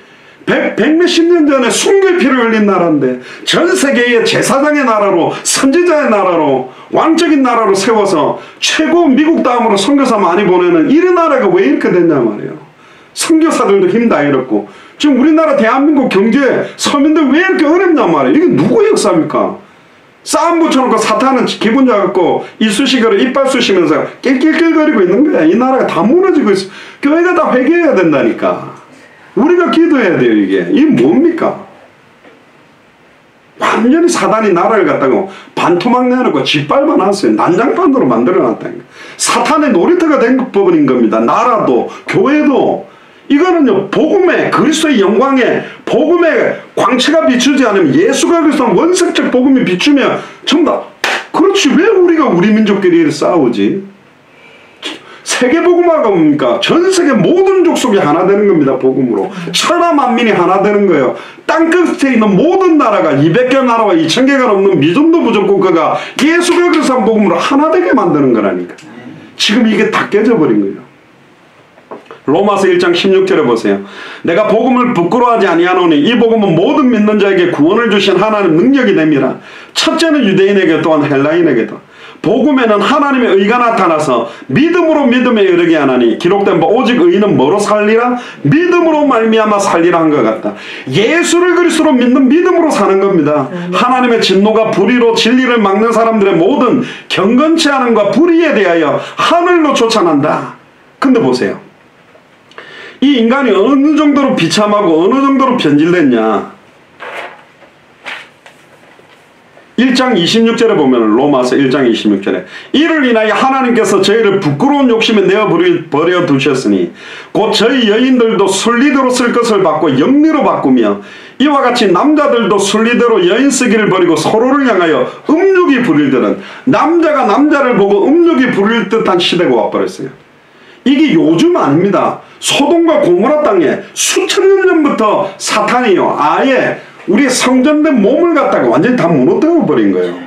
백몇십 년 전에 순교의 피를 흘린 나라인데 전 세계의 제사장의 나라로 선지자의 나라로 왕적인 나라로 세워서 최고 미국 다음으로 선교사 많이 보내는 이 나라가 왜 이렇게 됐냐 말이에요. 선교사들도 힘 다 잃었고 지금 우리나라 대한민국 경제 서민들 왜 이렇게 어렵냐 말이에요. 이게 누구의 역사입니까? 싸움 붙여놓고 사탄은 기분 잡고 이쑤시개로 이빨 쑤시면서 낄낄낄거리고 있는 거야. 이 나라가 다 무너지고 있어. 교회가 다 회개해야 된다니까. 우리가 기도해야 돼요. 이게 뭡니까? 완전히 사단이 나라를 갖다가 반토막 내놓고 짓밟아 놨어요. 난장판으로 만들어 놨다니까. 사탄의 놀이터가 된 법인 겁니다. 나라도 교회도. 이거는요 복음의 그리스도의 영광에 복음의 광채가 비추지 않으면 예수가 그리스도 원색적 복음이 비추면 전부 다 그렇지. 왜 우리가 우리 민족끼리 싸우지? 세계복음화가 뭡니까? 전 세계 모든 족속이 하나 되는 겁니다. 복음으로. 천하 만민이 하나 되는 거예요. 땅끝에 있는 모든 나라가 200개 나라와 2000개가 넘는 미전도 부족국가가 예수를 그리스도 복음으로 하나 되게 만드는 거라니까. 지금 이게 다 깨져버린 거예요. 로마서 1장 16절에 보세요. 내가 복음을 부끄러워하지 아니하노니 이 복음은 모든 믿는 자에게 구원을 주신 하나님 능력이 됨이라. 첫째는 유대인에게 또한 헬라인에게도. 복음에는 하나님의 의가 나타나서 믿음으로 믿음에 이르게 하나니 기록된 바 오직 의인은 뭐로 살리라? 믿음으로 말미암아 살리라 한 것 같다. 예수를 그리스도로 믿는 믿음으로 사는 겁니다. 하나님의 진노가 불의로 진리를 막는 사람들의 모든 경건치 않음과 불의에 대하여 하늘로 쫓아난다. 근데 보세요. 이 인간이 어느 정도로 비참하고 어느 정도로 변질됐냐. 1장 26절에 보면 로마서 1장 26절에 이를 인하여 하나님께서 저희를 부끄러운 욕심에 내어버려 두셨으니 곧 저희 여인들도 순리대로 쓸 것을 받고 영리로 바꾸며 이와 같이 남자들도 순리대로 여인 쓰기를 버리고 서로를 향하여 음욕이 부릴듯은 남자가 남자를 보고 음욕이 부릴 듯한 시대가 와버렸어요. 이게 요즘 아닙니다. 소돔과 고모라 땅에 수천 년 전부터 사탄이요 아예 우리 성전된 몸을 갖다가 완전히 다 무너뜨려 버린 거예요.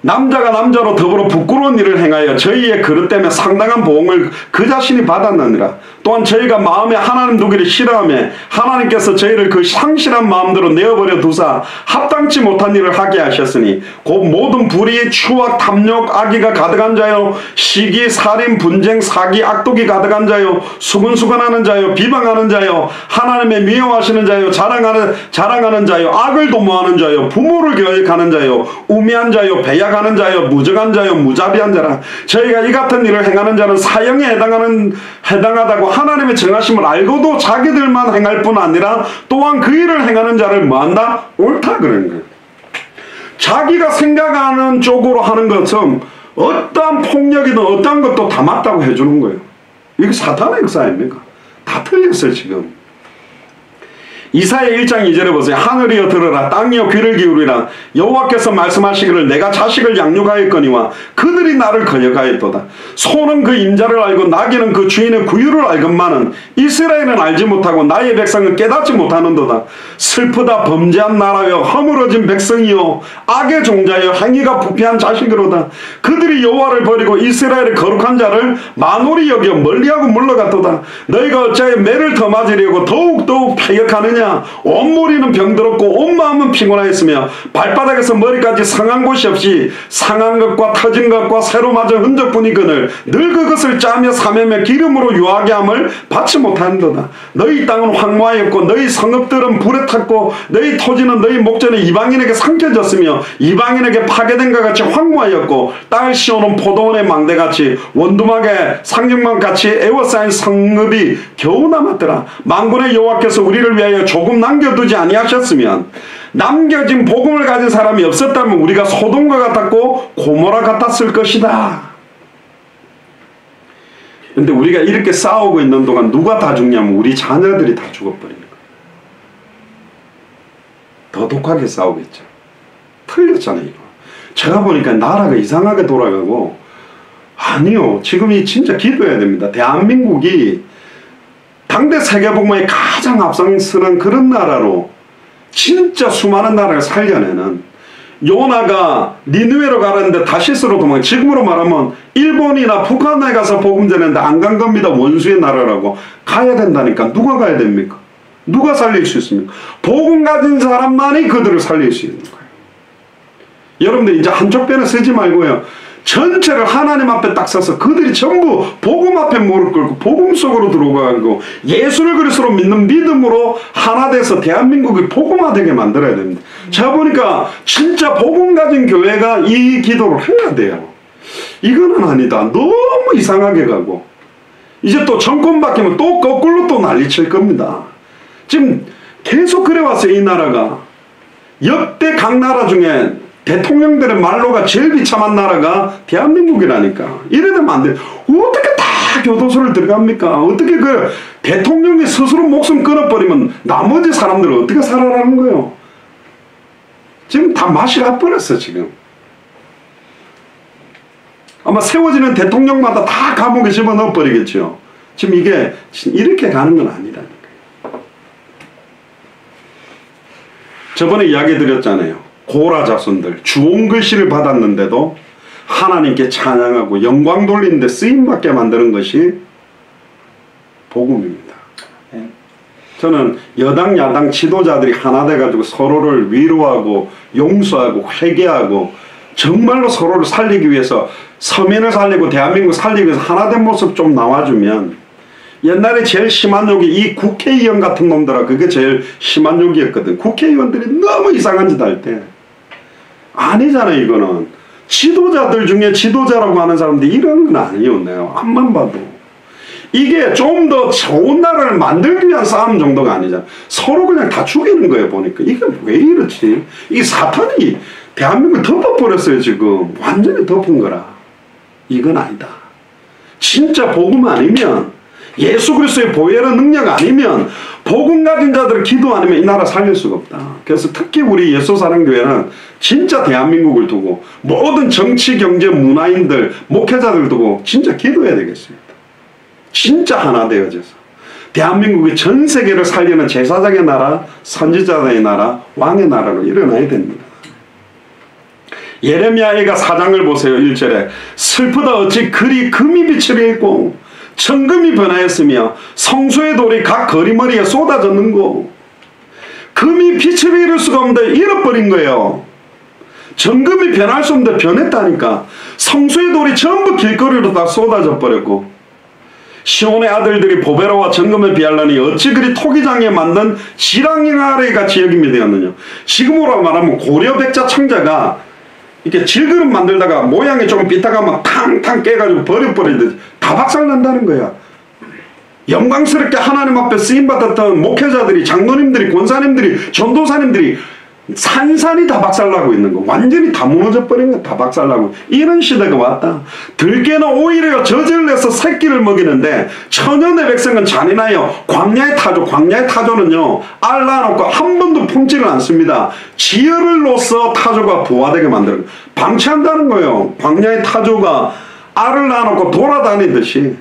남자가 남자로 더불어 부끄러운 일을 행하여 저희의 그릇 때문에 상당한 보응을 그 자신이 받았느니라. 또한 저희가 마음에 하나님 두기를 싫어하며 하나님께서 저희를 그 상실한 마음대로 내어버려 두사 합당치 못한 일을 하게 하셨으니 곧 모든 불의, 추악, 탐욕, 악의가 가득한 자요 시기, 살인, 분쟁, 사기, 악독이 가득한 자요 수근수근하는 자요 비방하는 자요 하나님의 미워하시는 자요 자랑하는 자요 악을 도모하는 자요 부모를 교육하는 자요 우매한 자요 배약하는 자요 무정한 자요 무자비한 자라. 저희가 이 같은 일을 행하는 자는 사형에 해당하다고 하나님의 정하심을 알고도 자기들만 행할 뿐 아니라 또한 그 일을 행하는 자를 뭐한다? 옳다 그러는 거예요. 자기가 생각하는 쪽으로 하는 것은 어떠한 폭력이든 어떠한 것도 다 맞다고 해주는 거예요. 이게 사탄의 역사 아닙니까? 다 틀렸어요 지금. 이사야 1장 2절에 보세요. 하늘이여 들으라 땅이여 귀를 기울이라 여호와께서 말씀하시기를 내가 자식을 양육하였거니와 그들이 나를 거역하였도다. 소는 그 임자를 알고 나귀는 그 주인의 구유를 알건만은 이스라엘은 알지 못하고 나의 백성은 깨닫지 못하는도다. 슬프다 범죄한 나라여 허물어진 백성이요 악의 종자여 행위가 부패한 자식으로다. 그들이 여호와를 버리고 이스라엘의 거룩한 자를 만홀히 여겨 멀리하고 물러갔도다. 너희가 어찌하여 매를 더 맞으려고 더욱 패역하느냐. 온머리는 병들었고 온 마음은 피곤하였으며 발바닥에서 머리까지 상한 곳이 없이 상한 것과 터진 것과 새로 맞은 흔적뿐이거늘 늘 그것을 짜며 사매며 기름으로 유하게 함을 받지 못하는도다. 너희 땅은 황무하였고 너희 성읍들은 불에 탔고 너희 토지는 너희 목전에 이방인에게 삼켜졌으며 이방인에게 파괴된 것 같이 황무하였고 땅을 씌워놓은 포도원의 망대같이 원두막의 상경망같이 에워싸인 성읍이 겨우 남았더라. 만군의 여호와께서 우리를 위하여 조금 남겨두지 아니하셨으면 남겨진 복음을 가진 사람이 없었다면 우리가 소돔과 같았고 고모라 같았을 것이다. 근데 우리가 이렇게 싸우고 있는 동안 누가 다 죽냐면 우리 자녀들이 다 죽어버리는 거예요. 더 독하게 싸우겠죠. 틀렸잖아요. 이거. 제가 보니까 나라가 이상하게 돌아가고 아니요. 지금이 진짜 기도해야 됩니다. 대한민국이 당대 세계복음에 가장 앞장서는 그런 나라로 진짜 수많은 나라를 살려내는 요나가 니느웨로 가는데 다시스로 도망. 지금으로 말하면 일본이나 북한에 가서 복음 전했는데 안 간 겁니다. 원수의 나라라고. 가야 된다니까. 누가 가야 됩니까? 누가 살릴 수 있습니까? 복음 가진 사람만이 그들을 살릴 수 있는 거예요. 여러분들 이제 한쪽 편에 서지 말고요. 전체를 하나님 앞에 딱 서서 그들이 전부 복음 앞에 무릎 꿇고 복음 속으로 들어가고 예수를 그리스도로 믿는 믿음으로 하나 돼서 대한민국이 복음화되게 만들어야 됩니다. 제가 보니까 진짜 복음 가진 교회가 이 기도를 해야 돼요. 이거는 아니다. 너무 이상하게 가고 이제 또 정권 바뀌면 또 거꾸로 또 난리칠 겁니다. 지금 계속 그래왔어요. 이 나라가 역대 각 나라 중에 대통령들의 말로가 제일 비참한 나라가 대한민국이라니까. 이래 되면 안 돼. 어떻게 다 교도소를 들어갑니까? 어떻게 그 대통령이 스스로 목숨 끊어버리면 나머지 사람들은 어떻게 살아라는 거예요? 지금 다 맛이 가버렸어 지금. 아마 세워지는 대통령마다 다 감옥에 집어넣어 버리겠죠. 지금 이게 이렇게 가는 건 아니라니까요. 저번에 이야기 드렸잖아요. 고라 자손들 주온 글씨를 받았는데도 하나님께 찬양하고 영광 돌리는데 쓰임받게 만드는 것이 복음입니다. 저는 여당 야당 지도자들이 하나 돼가지고 서로를 위로하고 용서하고 회개하고 정말로 서로를 살리기 위해서 서민을 살리고 대한민국을 살리기 위해서 하나 된 모습 좀 나와주면, 옛날에 제일 심한 욕이 이 국회의원 같은 놈들아, 그게 제일 심한 욕이었거든. 국회의원들이 너무 이상한 짓 할 때. 아니잖아요. 이거는 지도자들 중에 지도자라고 하는 사람들이 이런 건 아니었네요. 앞만 봐도. 이게 좀 더 좋은 나라를 만들기 위한 싸움 정도가 아니잖아. 서로 그냥 다 죽이는 거예요. 보니까 이게 왜 이렇지? 이게 사탄이 대한민국을 덮어버렸어요. 지금 완전히 덮은 거라. 이건 아니다. 진짜 복음 아니면, 예수 그리스도의 보혈의 능력 아니면, 복음 가진 자들을 기도 아니면 이 나라 살릴 수가 없다. 그래서 특히 우리 예수사랑교회는 진짜 대한민국을 두고 모든 정치, 경제, 문화인들, 목회자들 두고 진짜 기도해야 되겠습니다. 진짜 하나 되어져서 대한민국의 전 세계를 살리는 제사장의 나라, 선지자의 나라, 왕의 나라로 일어나야 됩니다. 예레미야가 4장을 보세요. 1절에 슬프다 어찌 그리 금이 빛을 잃고 천금이 변하였으며 성소의 돌이 각 거리머리에 쏟아졌는고. 금이 빛을 잃을 수가 없는데 잃어버린 거예요. 정금이 변할 수 없는데 변했다니까. 성소의 돌이 전부 길거리로 다 쏟아져 버렸고, 시온의 아들들이 보베로와 정금에 비하려니 어찌 그리 토기장에 만든 지랑이나리 같이 여김이 되었느냐. 지금으로 말하면 고려 백자 청자가 이렇게 질그릇 만들다가 모양이 좀 삐딱하면 탕탕 깨가지고 버려버리듯이 다 박살난다는 거야. 영광스럽게 하나님 앞에 쓰임받았던 목회자들이, 장로님들이, 권사님들이, 전도사님들이 산산이 다 박살나고 있는 거. 완전히 다 무너져 버린 거 다 박살나고. 이런 시대가 왔다. 들깨는 오히려 젖을 내서 새끼를 먹이는데 천연의 백성은 잔인하여 광야의 타조. 광야의 타조는요, 알 낳아놓고 한 번도 품지를 않습니다. 지혈을 놓서 타조가 부화되게 만드는, 방치한다는 거예요. 광야의 타조가 알을 낳아놓고 돌아다니듯이.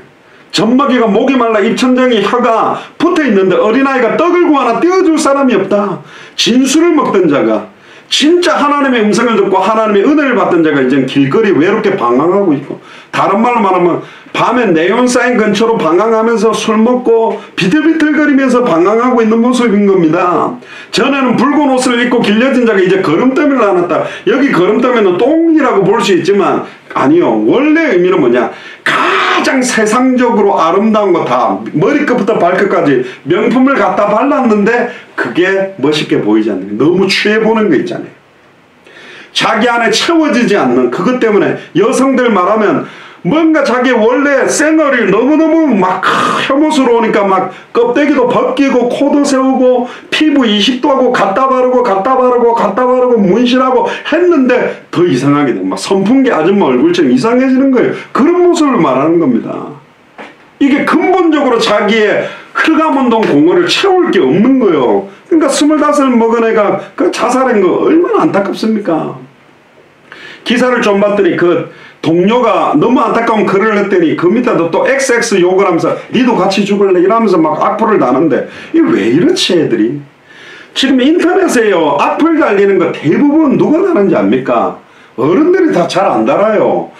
젖먹이가 목이 말라 입천장에 혀가 붙어있는데 어린아이가 떡을 구하나 떼어줄 사람이 없다. 진수를 먹던 자가, 진짜 하나님의 음성을 듣고 하나님의 은혜를 받던 자가 이제 길거리 외롭게 방황하고 있고, 다른 말로 말하면 밤에 네온사인 근처로 방황하면서 술 먹고 비틀비틀거리면서 방황하고 있는 모습인 겁니다. 전에는 붉은 옷을 입고 길려진 자가 이제 거름더미를 안았다. 여기 거름더미는 똥이라고 볼 수 있지만 아니요. 원래 의미는 뭐냐, 가장 세상적으로 아름다운 거 다 머리끝부터 발끝까지 명품을 갖다 발랐는데 그게 멋있게 보이지 않는, 너무 취해 보는 거 있잖아요. 자기 안에 채워지지 않는 그것 때문에 여성들 말하면 뭔가 자기 원래 쌩얼이 너무너무 막 혐오스러우니까 막 껍데기도 벗기고 코도 세우고 피부 이식도 하고 갖다 바르고 문신하고 했는데 더 이상하게 돼. 막 선풍기 아줌마 얼굴처럼 이상해지는 거예요. 그런 모습을 말하는 겁니다. 이게 근본적으로 자기의 흑암운동 공허를 채울 게 없는 거예요. 그러니까 25을 먹은 애가 그 자살한 거 얼마나 안타깝습니까? 기사를 좀 봤더니 그 동료가 너무 안타까운 글을 했더니 그 밑에도 또 XX 욕을 하면서 니도 같이 죽을래 이러면서 막 악플을 다는데 이게 왜 이렇지 애들이. 지금 인터넷에요 악플 달리는 거 대부분 누가 다는지 압니까? 어른들이 다 잘 안 달아요.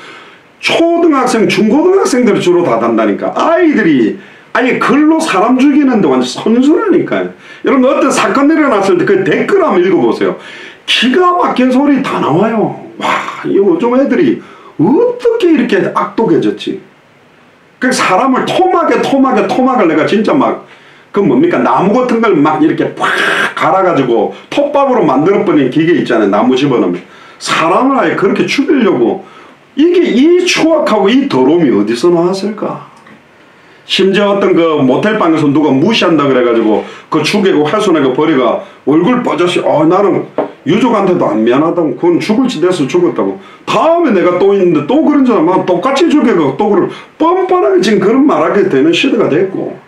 초등학생 중고등학생들이 주로 다 단다니까. 아이들이 아예 글로 사람 죽이는데 완전 선수라니까요. 여러분 어떤 사건 일어났을 때 그 댓글 한번 읽어보세요. 기가 막힌 소리 다 나와요. 와, 요즘 애들이 어떻게 이렇게 악독해졌지? 그 사람을 토막을 내가 진짜 막, 그 뭡니까? 나무 같은 걸 막 이렇게 팍 갈아가지고 톱밥으로 만들어버린 기계 있잖아요. 나무 집어넣으면. 사람을 아예 그렇게 죽이려고. 이게 이 추악하고 이 더러움이 어디서 나왔을까? 심지어 어떤 그 모텔방에서 누가 무시한다 그래가지고 그 죽이고 훼손하고 버리가 얼굴 뻐졌이 나는 유족한테도 안 미안하다고, 그건 죽을지 돼서 죽었다고. 다음에 내가 또 있는데 또 그런 사람은 똑같이 죽여고 또 그걸 뻔뻔하게 지금 그런 말하게 되는 시대가 됐고,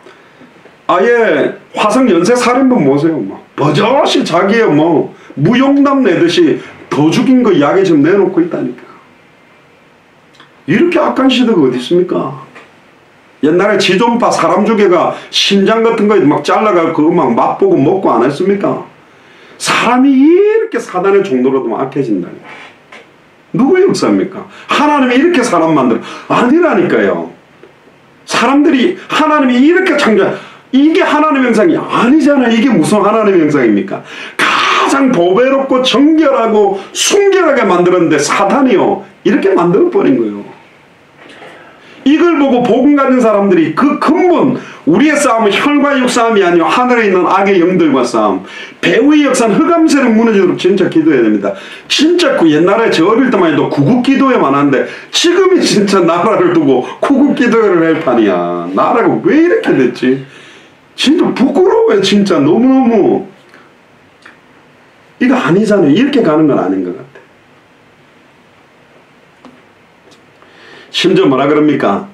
아예 화성 연쇄 살인범 보세요. 막 버젓이 자기의 뭐 무용담 내듯이 더 죽인 거 이야기 지금 내놓고 있다니까. 이렇게 악한 시대가 어디 있습니까? 옛날에 지존파 사람 죽여가 심장 같은 거 막 잘라가 그거 막 맛보고 먹고 안 했습니까? 사람이 이렇게 사단의 종로로도 악해진다니. 누구의 역사입니까? 하나님이 이렇게 사람 만들어. 아니라니까요. 사람들이 하나님이 이렇게 창조해. 이게 하나님의 형상이 아니잖아요. 이게 무슨 하나님의 형상입니까? 가장 보배롭고 정결하고 순결하게 만들었는데 사단이요 이렇게 만들어버린 거예요. 이걸 보고 복음 가진 사람들이 그 근본, 우리의 싸움은 혈과 육 싸움이 아니요 하늘에 있는 악의 영들과 싸움, 배후의 역사는 흑암세력 무너지도록 진짜 기도해야 됩니다. 진짜 그 옛날에 저 어릴 때만 해도 구국 기도회만 하는데 지금이 진짜 나라를 두고 구국 기도회를 할 판이야. 나라가 왜 이렇게 됐지? 진짜 부끄러워요. 진짜 너무너무. 이거 아니잖아요. 이렇게 가는 건 아닌 것 같아. 심지어 뭐라 그럽니까?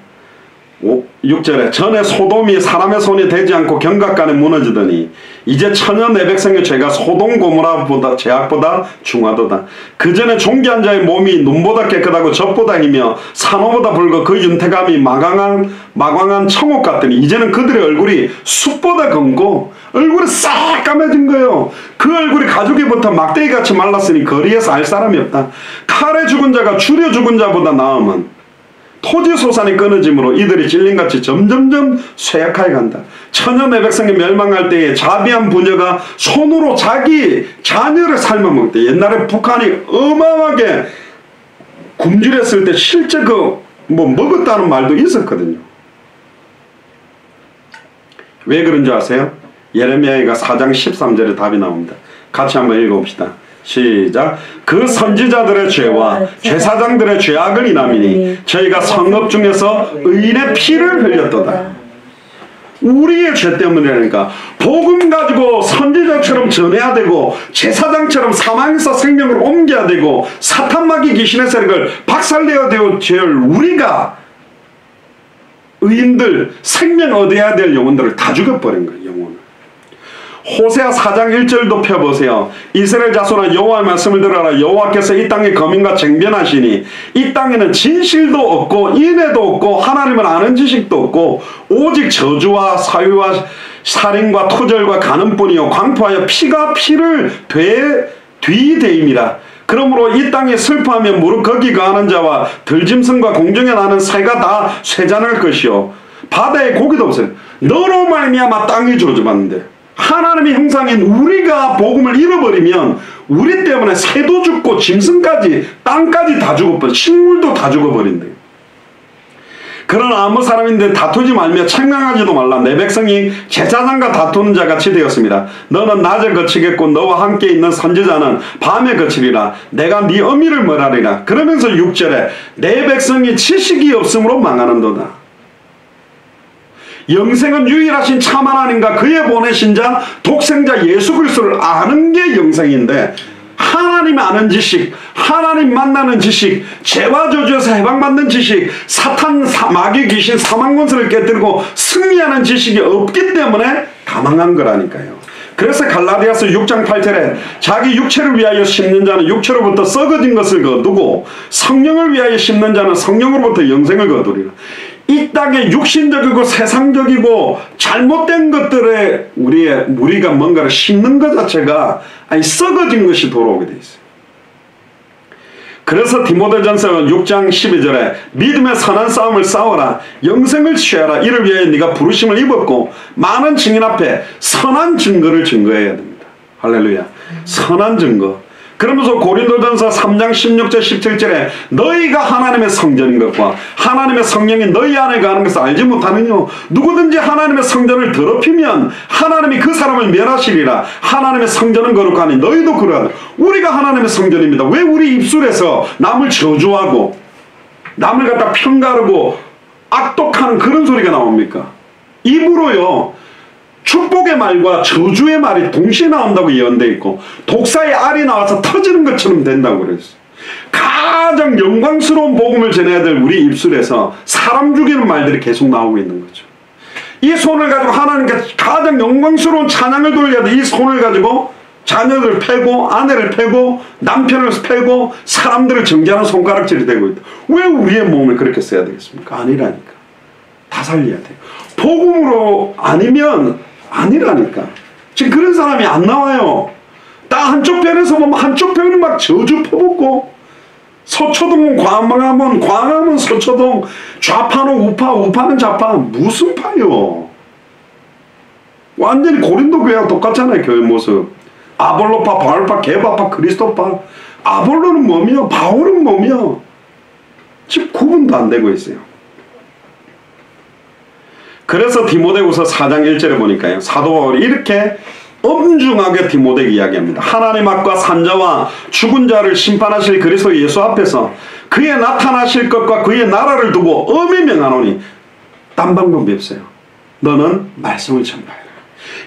6절에 전에 소돔이 사람의 손이 되지 않고 경각간에 무너지더니 이제 천여 내 백성의 죄가 소돔 고모라보다 죄악보다 중하도다. 그 전에 종기한 자의 몸이 눈보다 깨끗하고 젖보다 희며 산호보다 붉어 그 윤태감이 마광한 청옥 같더니 이제는 그들의 얼굴이 숯보다 검고 얼굴이 싹 까매진 거예요. 그 얼굴이 가죽에부터 막대기같이 말랐으니 거리에서 알 사람이 없다. 칼에 죽은 자가 줄여 죽은 자보다 나음은 토지 소산이 끊어짐으로 이들이 찔림같이 점점점 쇠약하게 간다. 천여 내 백성이 멸망할 때에 자비한 부녀가 손으로 자기 자녀를 삶아먹을 때, 옛날에 북한이 어마어마하게 굶주렸을 때 실제 먹었다는 말도 있었거든요. 왜 그런 줄 아세요? 예레미야가 4장 13절에 답이 나옵니다. 같이 한번 읽어봅시다. 시작. 그 선지자들의 죄와 제사장들의 죄악을 인함이니 저희가 성읍 중에서 의인의 피를 흘렸도다. 우리의 죄 때문이라니까. 복음 가지고 선지자처럼 전해야 되고 제사장처럼 사망에서 생명을 옮겨야 되고 사탄마귀 귀신의 세력을 박살내야 되고 죄를 우리가 의인들 생명 얻어야 될 영혼들을 다 죽여버린 거예요. 영혼을. 호세아 4장 1절도 펴보세요. 이스라엘 자손아 여호와의 말씀을 들어라. 여호와께서 이 땅의 거민과 쟁변하시니 이 땅에는 진실도 없고 인애도 없고 하나님을 아는 지식도 없고 오직 저주와 사유와 살인과 토절과 간음뿐이요 광포하여 피가 피를 뒤대임이라. 그러므로 이 땅에 슬퍼하며 무릎 거기 거하는 자와 들짐승과 공중에 나는 새가 다 쇠잔할 것이요 바다에 고기도 없어요. 너로 말미암아 땅이 저주받는데 하나님의 형상인 우리가 복음을 잃어버리면 우리 때문에 새도 죽고 짐승까지 땅까지 다 죽어버려. 식물도 다 죽어버린대. 그러나 아무 사람인데 다투지 말며 책망하지도 말라. 내 백성이 제사장과 다투는 자같이 되었습니다. 너는 낮에 거치겠고 너와 함께 있는 선지자는 밤에 거치리라. 내가 네 어미를 멸하리라. 그러면서 6절에 내 백성이 지식이 없으므로 망하는도다. 영생은 유일하신 참 하나님과 그의 보내신 자 독생자 예수 그리스도를 아는 게 영생인데 하나님 아는 지식, 하나님 만나는 지식, 죄와 저주에서 해방받는 지식, 사탄, 마귀, 귀신, 사망권세를 깨뜨리고 승리하는 지식이 없기 때문에 다 망한 거라니까요. 그래서 갈라디아서 6장 8절에 자기 육체를 위하여 심는 자는 육체로부터 썩어진 것을 거두고 성령을 위하여 심는 자는 성령으로부터 영생을 거두리라. 이 땅에 육신적이고 세상적이고 잘못된 것들에 우리가 뭔가를 심는 것 자체가 썩어진 것이 돌아오게 돼 있어요. 그래서 디모데전서 6장 12절에 믿음의 선한 싸움을 싸워라. 영생을 취하라. 이를 위하여 네가 부르심을 입었고 많은 증인 앞에 선한 증거를 증거해야 됩니다. 할렐루야. 선한 증거. 그러면서 고린도전서 3장 16절 17절에 너희가 하나님의 성전인 것과 하나님의 성령이 너희 안에 가는 것을 알지 못하느냐. 누구든지 하나님의 성전을 더럽히면 하나님이 그 사람을 멸하시리라. 하나님의 성전은 거룩하니 너희도 그러하다. 우리가 하나님의 성전입니다. 왜 우리 입술에서 남을 저주하고 남을 갖다 평가하고 악독하는 그런 소리가 나옵니까? 입으로요 축복의 말과 저주의 말이 동시에 나온다고 예언되어 있고 독사의 알이 나와서 터지는 것처럼 된다고 그랬어요. 가장 영광스러운 복음을 전해야 될 우리 입술에서 사람 죽이는 말들이 계속 나오고 있는 거죠. 이 손을 가지고 하나님께 가장 영광스러운 찬양을 돌려야 돼. 이 손을 가지고 자녀를 패고 아내를 패고 남편을 패고 사람들을 정죄하는 손가락질이 되고 있다. 왜 우리의 몸을 그렇게 써야 되겠습니까? 아니라니까. 다 살려야 돼요. 복음으로 아니면 아니라니까. 지금 그런 사람이 안 나와요. 딱 한쪽 편에서 보면 한쪽 편은 막 저주 퍼붓고 서초동 광화문 서초동 좌파는 우파 우파는 좌파 무슨 파요. 완전히 고린도 교회와 똑같잖아요. 교회 모습. 아볼로파 바울파 개바파 그리스도파. 아볼로는 뭐며 바울은 뭐며 지금 구분도 안 되고 있어요. 그래서 디모데후서 4장 1절에 보니까요. 사도 바울이 이렇게 엄중하게 디모데에게 이야기합니다. 하나님 앞과 산자와 죽은 자를 심판하실 그리스도 예수 앞에서 그의 나타나실 것과 그의 나라를 두고 엄히 명하노니 딴 방법이 없어요. 너는 말씀을 전파해라.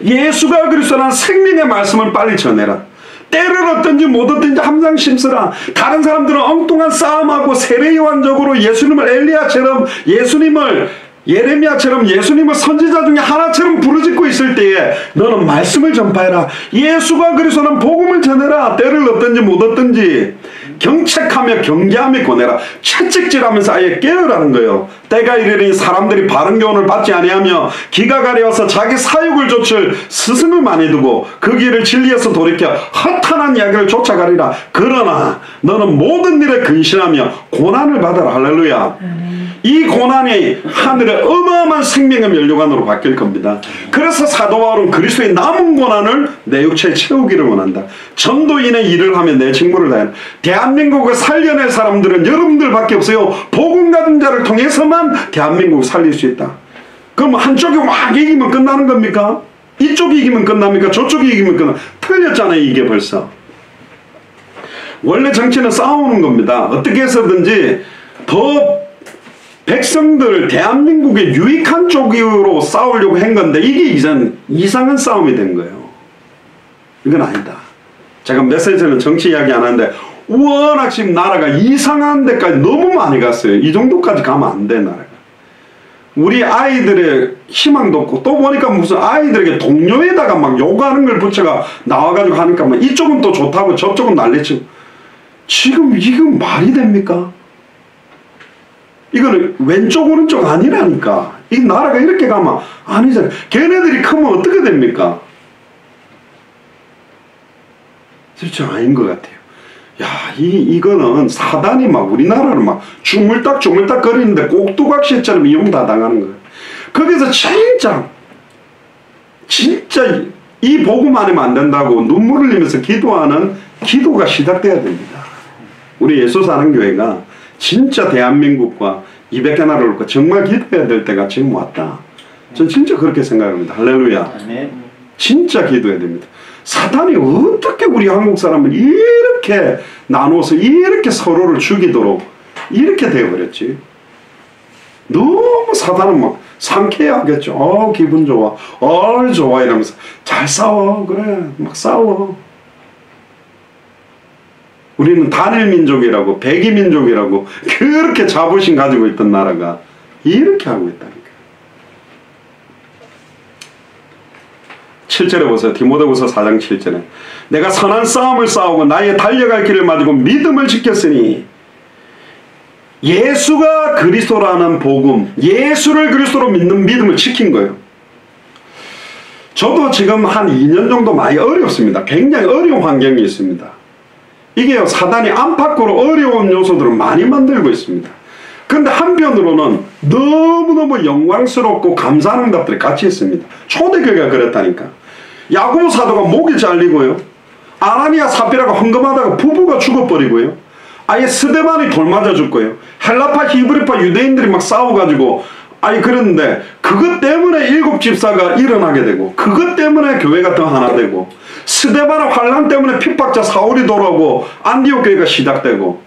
예수가 그리스도라는 생명의 말씀을 빨리 전해라. 때를 얻든지 못 얻든지 항상 심쓰라. 다른 사람들은 엉뚱한 싸움하고 세례요한적으로 예수님을 엘리야처럼 예레미야처럼 예수님을 선지자 중에 하나처럼 부르짖고 있을 때에 너는 말씀을 전파해라. 예수가 그리스도는 복음을 전해라. 때를 얻든지 못 얻든지 경책하며 경계하며 권해라. 채찍질하면서 아예 깨어라는 거예요. 때가 이르니 사람들이 바른 교훈을 받지 아니하며 기가 가려워서 자기 사욕을 좇을 스승을 많이 두고 그 길을 진리에서 돌이켜 허탄한 이야기를 쫓아가리라. 그러나 너는 모든 일에 근신하며 고난을 받아라. 할렐루야. 이 고난이 하늘의 어마어마한 생명의 면류관으로 바뀔 겁니다. 그래서 사도 바울은 그리스도의 남은 고난을 내 육체에 채우기를 원한다. 전도인의 일을 하며 내 직무를 다해. 대한민국을 살려낼 사람들은 여러분들밖에 없어요. 복음 가진 자를 통해서만 대한민국을 살릴 수 있다. 그럼 한쪽이 막 이기면 끝나는 겁니까? 이쪽이 이기면 끝납니까? 저쪽이 이기면 끝나? 틀렸잖아요. 이게 벌써. 원래 정치는 싸우는 겁니다. 어떻게 해서든지 더 백성들 대한민국의 유익한 쪽으로 싸우려고 한 건데 이게 이상한 싸움이 된 거예요. 이건 아니다. 제가 메시지는 정치 이야기 안 하는데 워낙 지금 나라가 이상한 데까지 너무 많이 갔어요. 이 정도까지 가면 안 돼. 나라가. 우리 아이들의 희망도 없고 또 보니까 무슨 아이들에게 동료에다가 막 욕하는 걸 부처가 나와가지고 하니까 막 이쪽은 또 좋다고 저쪽은 난리치고 지금 이건 말이 됩니까? 이거는 왼쪽 오른쪽 아니라니까. 이 나라가 이렇게 가면 아니잖아요. 걔네들이 크면 어떻게 됩니까? 그렇죠. 아닌 것 같아요. 야, 이거는 사단이 막 우리나라를 막 주물딱 거리는데 꼭두각시처럼 이용 다 당하는 거예요. 거기서 진짜 이 복음 아니면 안 된다고 눈물을 흘리면서 기도하는 기도가 시작돼야 됩니다. 우리 예수 사는 교회가 진짜 대한민국과 200개 나라를 놓고 정말 기도해야 될 때가 지금 왔다. 전 진짜 그렇게 생각합니다. 할렐루야. 진짜 기도해야 됩니다. 사단이 어떻게 우리 한국 사람을 이렇게 나눠서 이렇게 서로를 죽이도록 이렇게 되어버렸지. 너무 사단은 막 상쾌하겠죠. 기분 좋아. 좋아 이러면서 잘 싸워. 그래 막 싸워. 우리는 단일민족이라고 백이민족이라고 그렇게 자부심 가지고 있던 나라가 이렇게 하고 있다니까. 7절에 보세요. 디모데후서 4장 7절에 내가 선한 싸움을 싸우고 나의 달려갈 길을 맞고 믿음을 지켰으니 예수가 그리스도라는 복음, 예수를 그리스도로 믿는 믿음을 지킨 거예요. 저도 지금 한 2년 정도 많이 어렵습니다. 굉장히 어려운 환경이 있습니다. 이게요, 사단이 안팎으로 어려운 요소들을 많이 만들고 있습니다. 그런데 한편으로는 너무너무 영광스럽고 감사한 응답들이 같이 있습니다. 초대교회가 그랬다니까. 야고보 사도가 목이 잘리고요. 아나니아 사피라가 헌금하다가 부부가 죽어버리고요. 아예 스데반이 돌맞아 죽고요. 헬라파 히브리파 유대인들이 막 싸워가지고 그랬는데 그것 때문에 7 집사가 일어나게 되고 그것 때문에 교회가 더 하나 되고 스데반의 환란 때문에 핍박자 사울이 돌아오고 안디옥 교회가 시작되고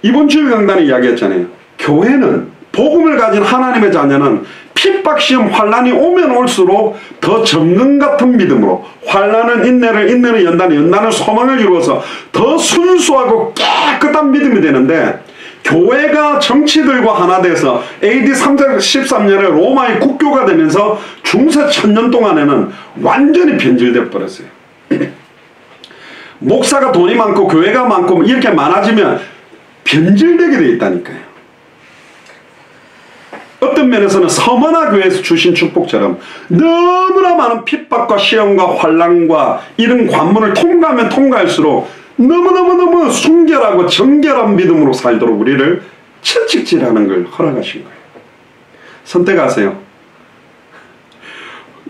이번 주일 강단에 이야기했잖아요. 교회는 복음을 가진 하나님의 자녀는 핍박 시험 환란이 오면 올수록 더 정금 같은 믿음으로 환란은 인내를 인내는 연단을 소망을 이루어서 더 순수하고 깨끗한 믿음이 되는데 교회가 정치들과 하나 돼서 AD 313년에 로마의 국교가 되면서 중세 1000년 동안에는 완전히 변질돼 버렸어요. 목사가 돈이 많고 교회가 많고 이렇게 많아지면 변질되게 돼 있다니까요. 어떤 면에서는 서머나 교회에서 주신 축복처럼 너무나 많은 핍박과 시험과 환난과 이런 관문을 통과하면 통과할수록 너무너무너무 순결하고 정결한 믿음으로 살도록 우리를 채찍질하는 걸 허락하신 거예요. 선택하세요.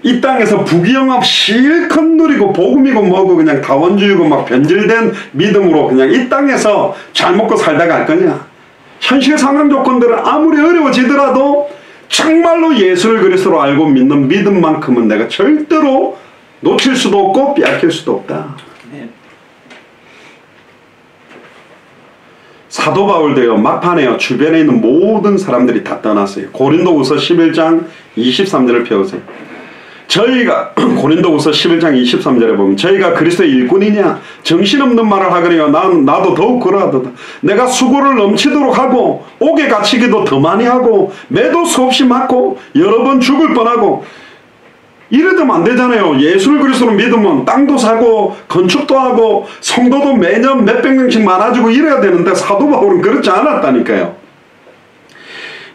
이 땅에서 부귀영합 실컷 누리고 복음이고 뭐고 그냥 다원주의고 막 변질된 믿음으로 그냥 이 땅에서 잘 먹고 살다가 할 거냐? 현실 상황 조건들은 아무리 어려워지더라도 정말로 예수를 그리스도로 알고 믿는 믿음만큼은 내가 절대로 놓칠 수도 없고 빼앗길 수도 없다. 사도 바울도요, 막판에요, 주변에 있는 모든 사람들이 다 떠났어요. 고린도후서 11장 23절을 펴보세요. 저희가 고린도후서 11장 23절에 보면 저희가 그리스도의 일꾼이냐 정신없는 말을 하거니와 나도 더욱 그러하도다. 내가 수고를 넘치도록 하고 옥에 갇히기도 더 많이 하고 매도 수없이 맞고 여러 번 죽을 뻔하고 이러면 안 되잖아요. 예수를 그리스도로 믿으면 땅도 사고 건축도 하고 성도도 매년 몇백 명씩 많아지고 이래야 되는데 사도 바울은 그렇지 않았다니까요.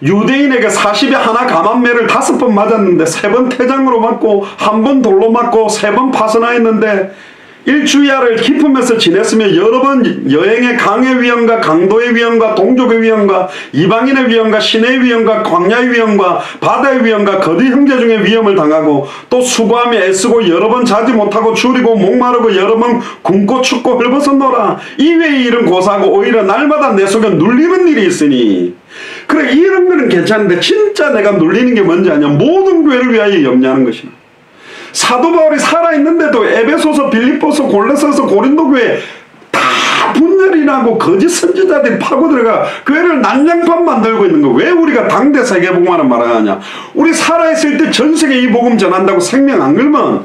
유대인에게 40에 하나 감한매를 5번 맞았는데 3번 태장으로 맞고 1번 돌로 맞고 3번 파선하였는데 일주야를 기품에서 지냈으며 여러 번 여행의 강의 위험과 강도의 위험과 동족의 위험과 이방인의 위험과 시내의 위험과 광야의 위험과 바다의 위험과 거디 형제 중에 위험을 당하고 또 수고하며 애쓰고 여러 번 자지 못하고 줄이고 목마르고 여러 번 굶고 춥고 헐벗었노라. 이외의 일은 고사하고 오히려 날마다 내 속에 눌리는 일이 있으니 그래 이런 거는 괜찮은데 진짜 내가 눌리는 게 뭔지 아냐? 모든 교회를 위하여 염려하는 것이다. 사도 바울이 살아있는데도 에베소서, 빌립보서, 골로새서, 고린도 교회 다 분열이 나고 거짓 선지자들이 파고 들어가 교회를 난장판 만들고 있는 거. 왜 우리가 당대 세계복음화를 말하냐? 우리 살아있을 때 전 세계 이 복음 전한다고 생명 안 걸면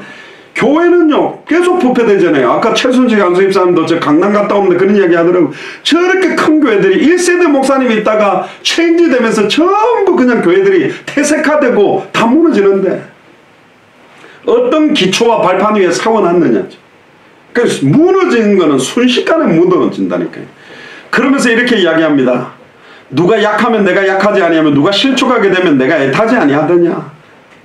교회는요 계속 부패되잖아요. 아까 최순실 안수집사님도 저 강남 갔다 오는데 그런 이야기 하더라고요. 저렇게 큰 교회들이 1세대 목사님이 있다가 체인지 되면서 전부 그냥 교회들이 퇴색화되고 다 무너지는데 어떤 기초와 발판 위에 세워놨느냐. 그래서 무너진 거는 순식간에 무너진다니까요. 그러면서 이렇게 이야기합니다. 누가 약하면 내가 약하지 아니하면 누가 실족하게 되면 내가 애타지 아니하더냐.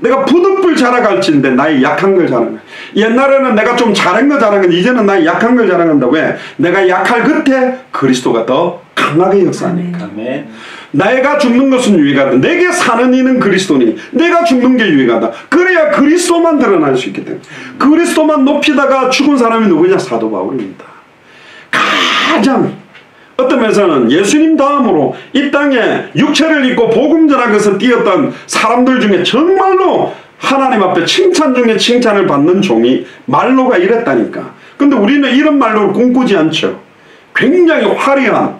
내가 부득불 자라갈진데 나의 약한 걸 자랑해. 옛날에는 내가 좀 잘한 거 자랑했는데 이제는 나의 약한 걸 자랑한다. 왜? 내가 약할 끝에 그리스도가 더 강하게 역사하니까. 아멘. 내가 죽는 것은 유익하다. 내게 사는 이는 그리스도니 내가 죽는 게 유익하다. 그래야 그리스도만 드러날 수 있기 때문에. 그리스도만 높이다가 죽은 사람이 누구냐? 사도 바울입니다. 가장 어떤 면에서는 예수님 다음으로 이 땅에 육체를 입고 복음 전하면서 뛰었던 사람들 중에 정말로 하나님 앞에 칭찬 중에 칭찬을 받는 종이 말로가 이랬다니까. 근데 우리는 이런 말로를 꿈꾸지 않죠. 굉장히 화려한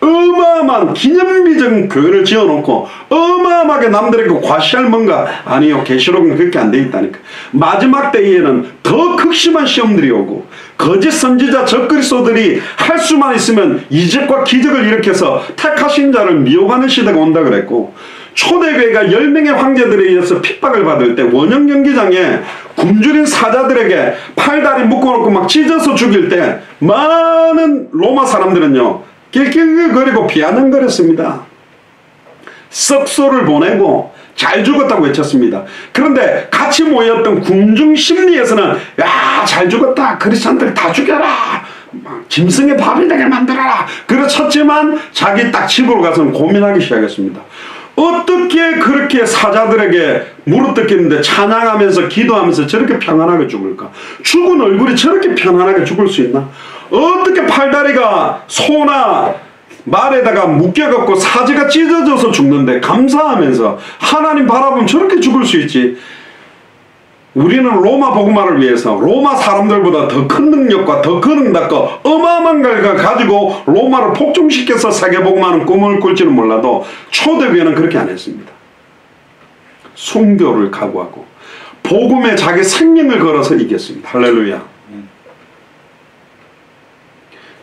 어마어마한 기념비적 교회를 지어놓고 어마어마하게 남들에게 과시할 뭔가 아니요. 계시록은 그렇게 안 돼 있다니까. 마지막 때에는 더 극심한 시험들이 오고 거짓 선지자 적그리스도들이 할 수만 있으면 이적과 기적을 일으켜서 택하신 자를 미혹하는 시대가 온다 그랬고 초대교회가 10명의 황제들에 의해서 핍박을 받을 때 원형 경기장에 굶주린 사자들에게 팔다리 묶어놓고 막 찢어서 죽일 때 많은 로마 사람들은요 길길거리고 비아냥거렸습니다. 썩소를 보내고 잘 죽었다고 외쳤습니다. 그런데 같이 모였던 군중 심리에서는 야 잘 죽었다. 크리스찬들 다 죽여라. 짐승의 밥이 되게 만들어라. 그렇쳤지만 자기 딱 집으로 가서는 고민하기 시작했습니다. 어떻게 그렇게 사자들에게 무릎 뜯기는데 찬양하면서 기도하면서 저렇게 평안하게 죽을까? 죽은 얼굴이 저렇게 편안하게 죽을 수 있나? 어떻게 팔다리가 소나 말에다가 묶여갖고 사지가 찢어져서 죽는데 감사하면서 하나님 바라보면 저렇게 죽을 수 있지? 우리는 로마 복음화를 위해서 로마 사람들보다 더 큰 능력과 더 큰 응답과 어마어마한 걸 가지고 로마를 폭종시켜서 세계 복음화는 꿈을 꿀지는 몰라도 초대교회는 그렇게 안 했습니다. 순교를 각오하고 복음에 자기 생명을 걸어서 이겼습니다. 할렐루야.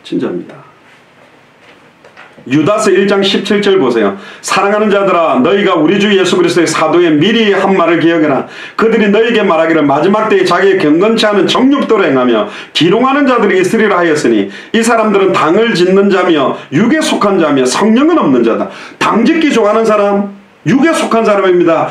진짜입니다. 유다서 1장 17절 보세요. 사랑하는 자들아 너희가 우리 주 예수 그리스도의 사도의 미리 한 말을 기억해라. 그들이 너희에게 말하기를 마지막 때에 자기의 경건치 않은 정욕도로 행하며 기롱하는 자들이 있으리라 하였으니 이 사람들은 당을 짓는 자며 육에 속한 자며 성령은 없는 자다. 당 짓기 좋아하는 사람 육에 속한 사람입니다.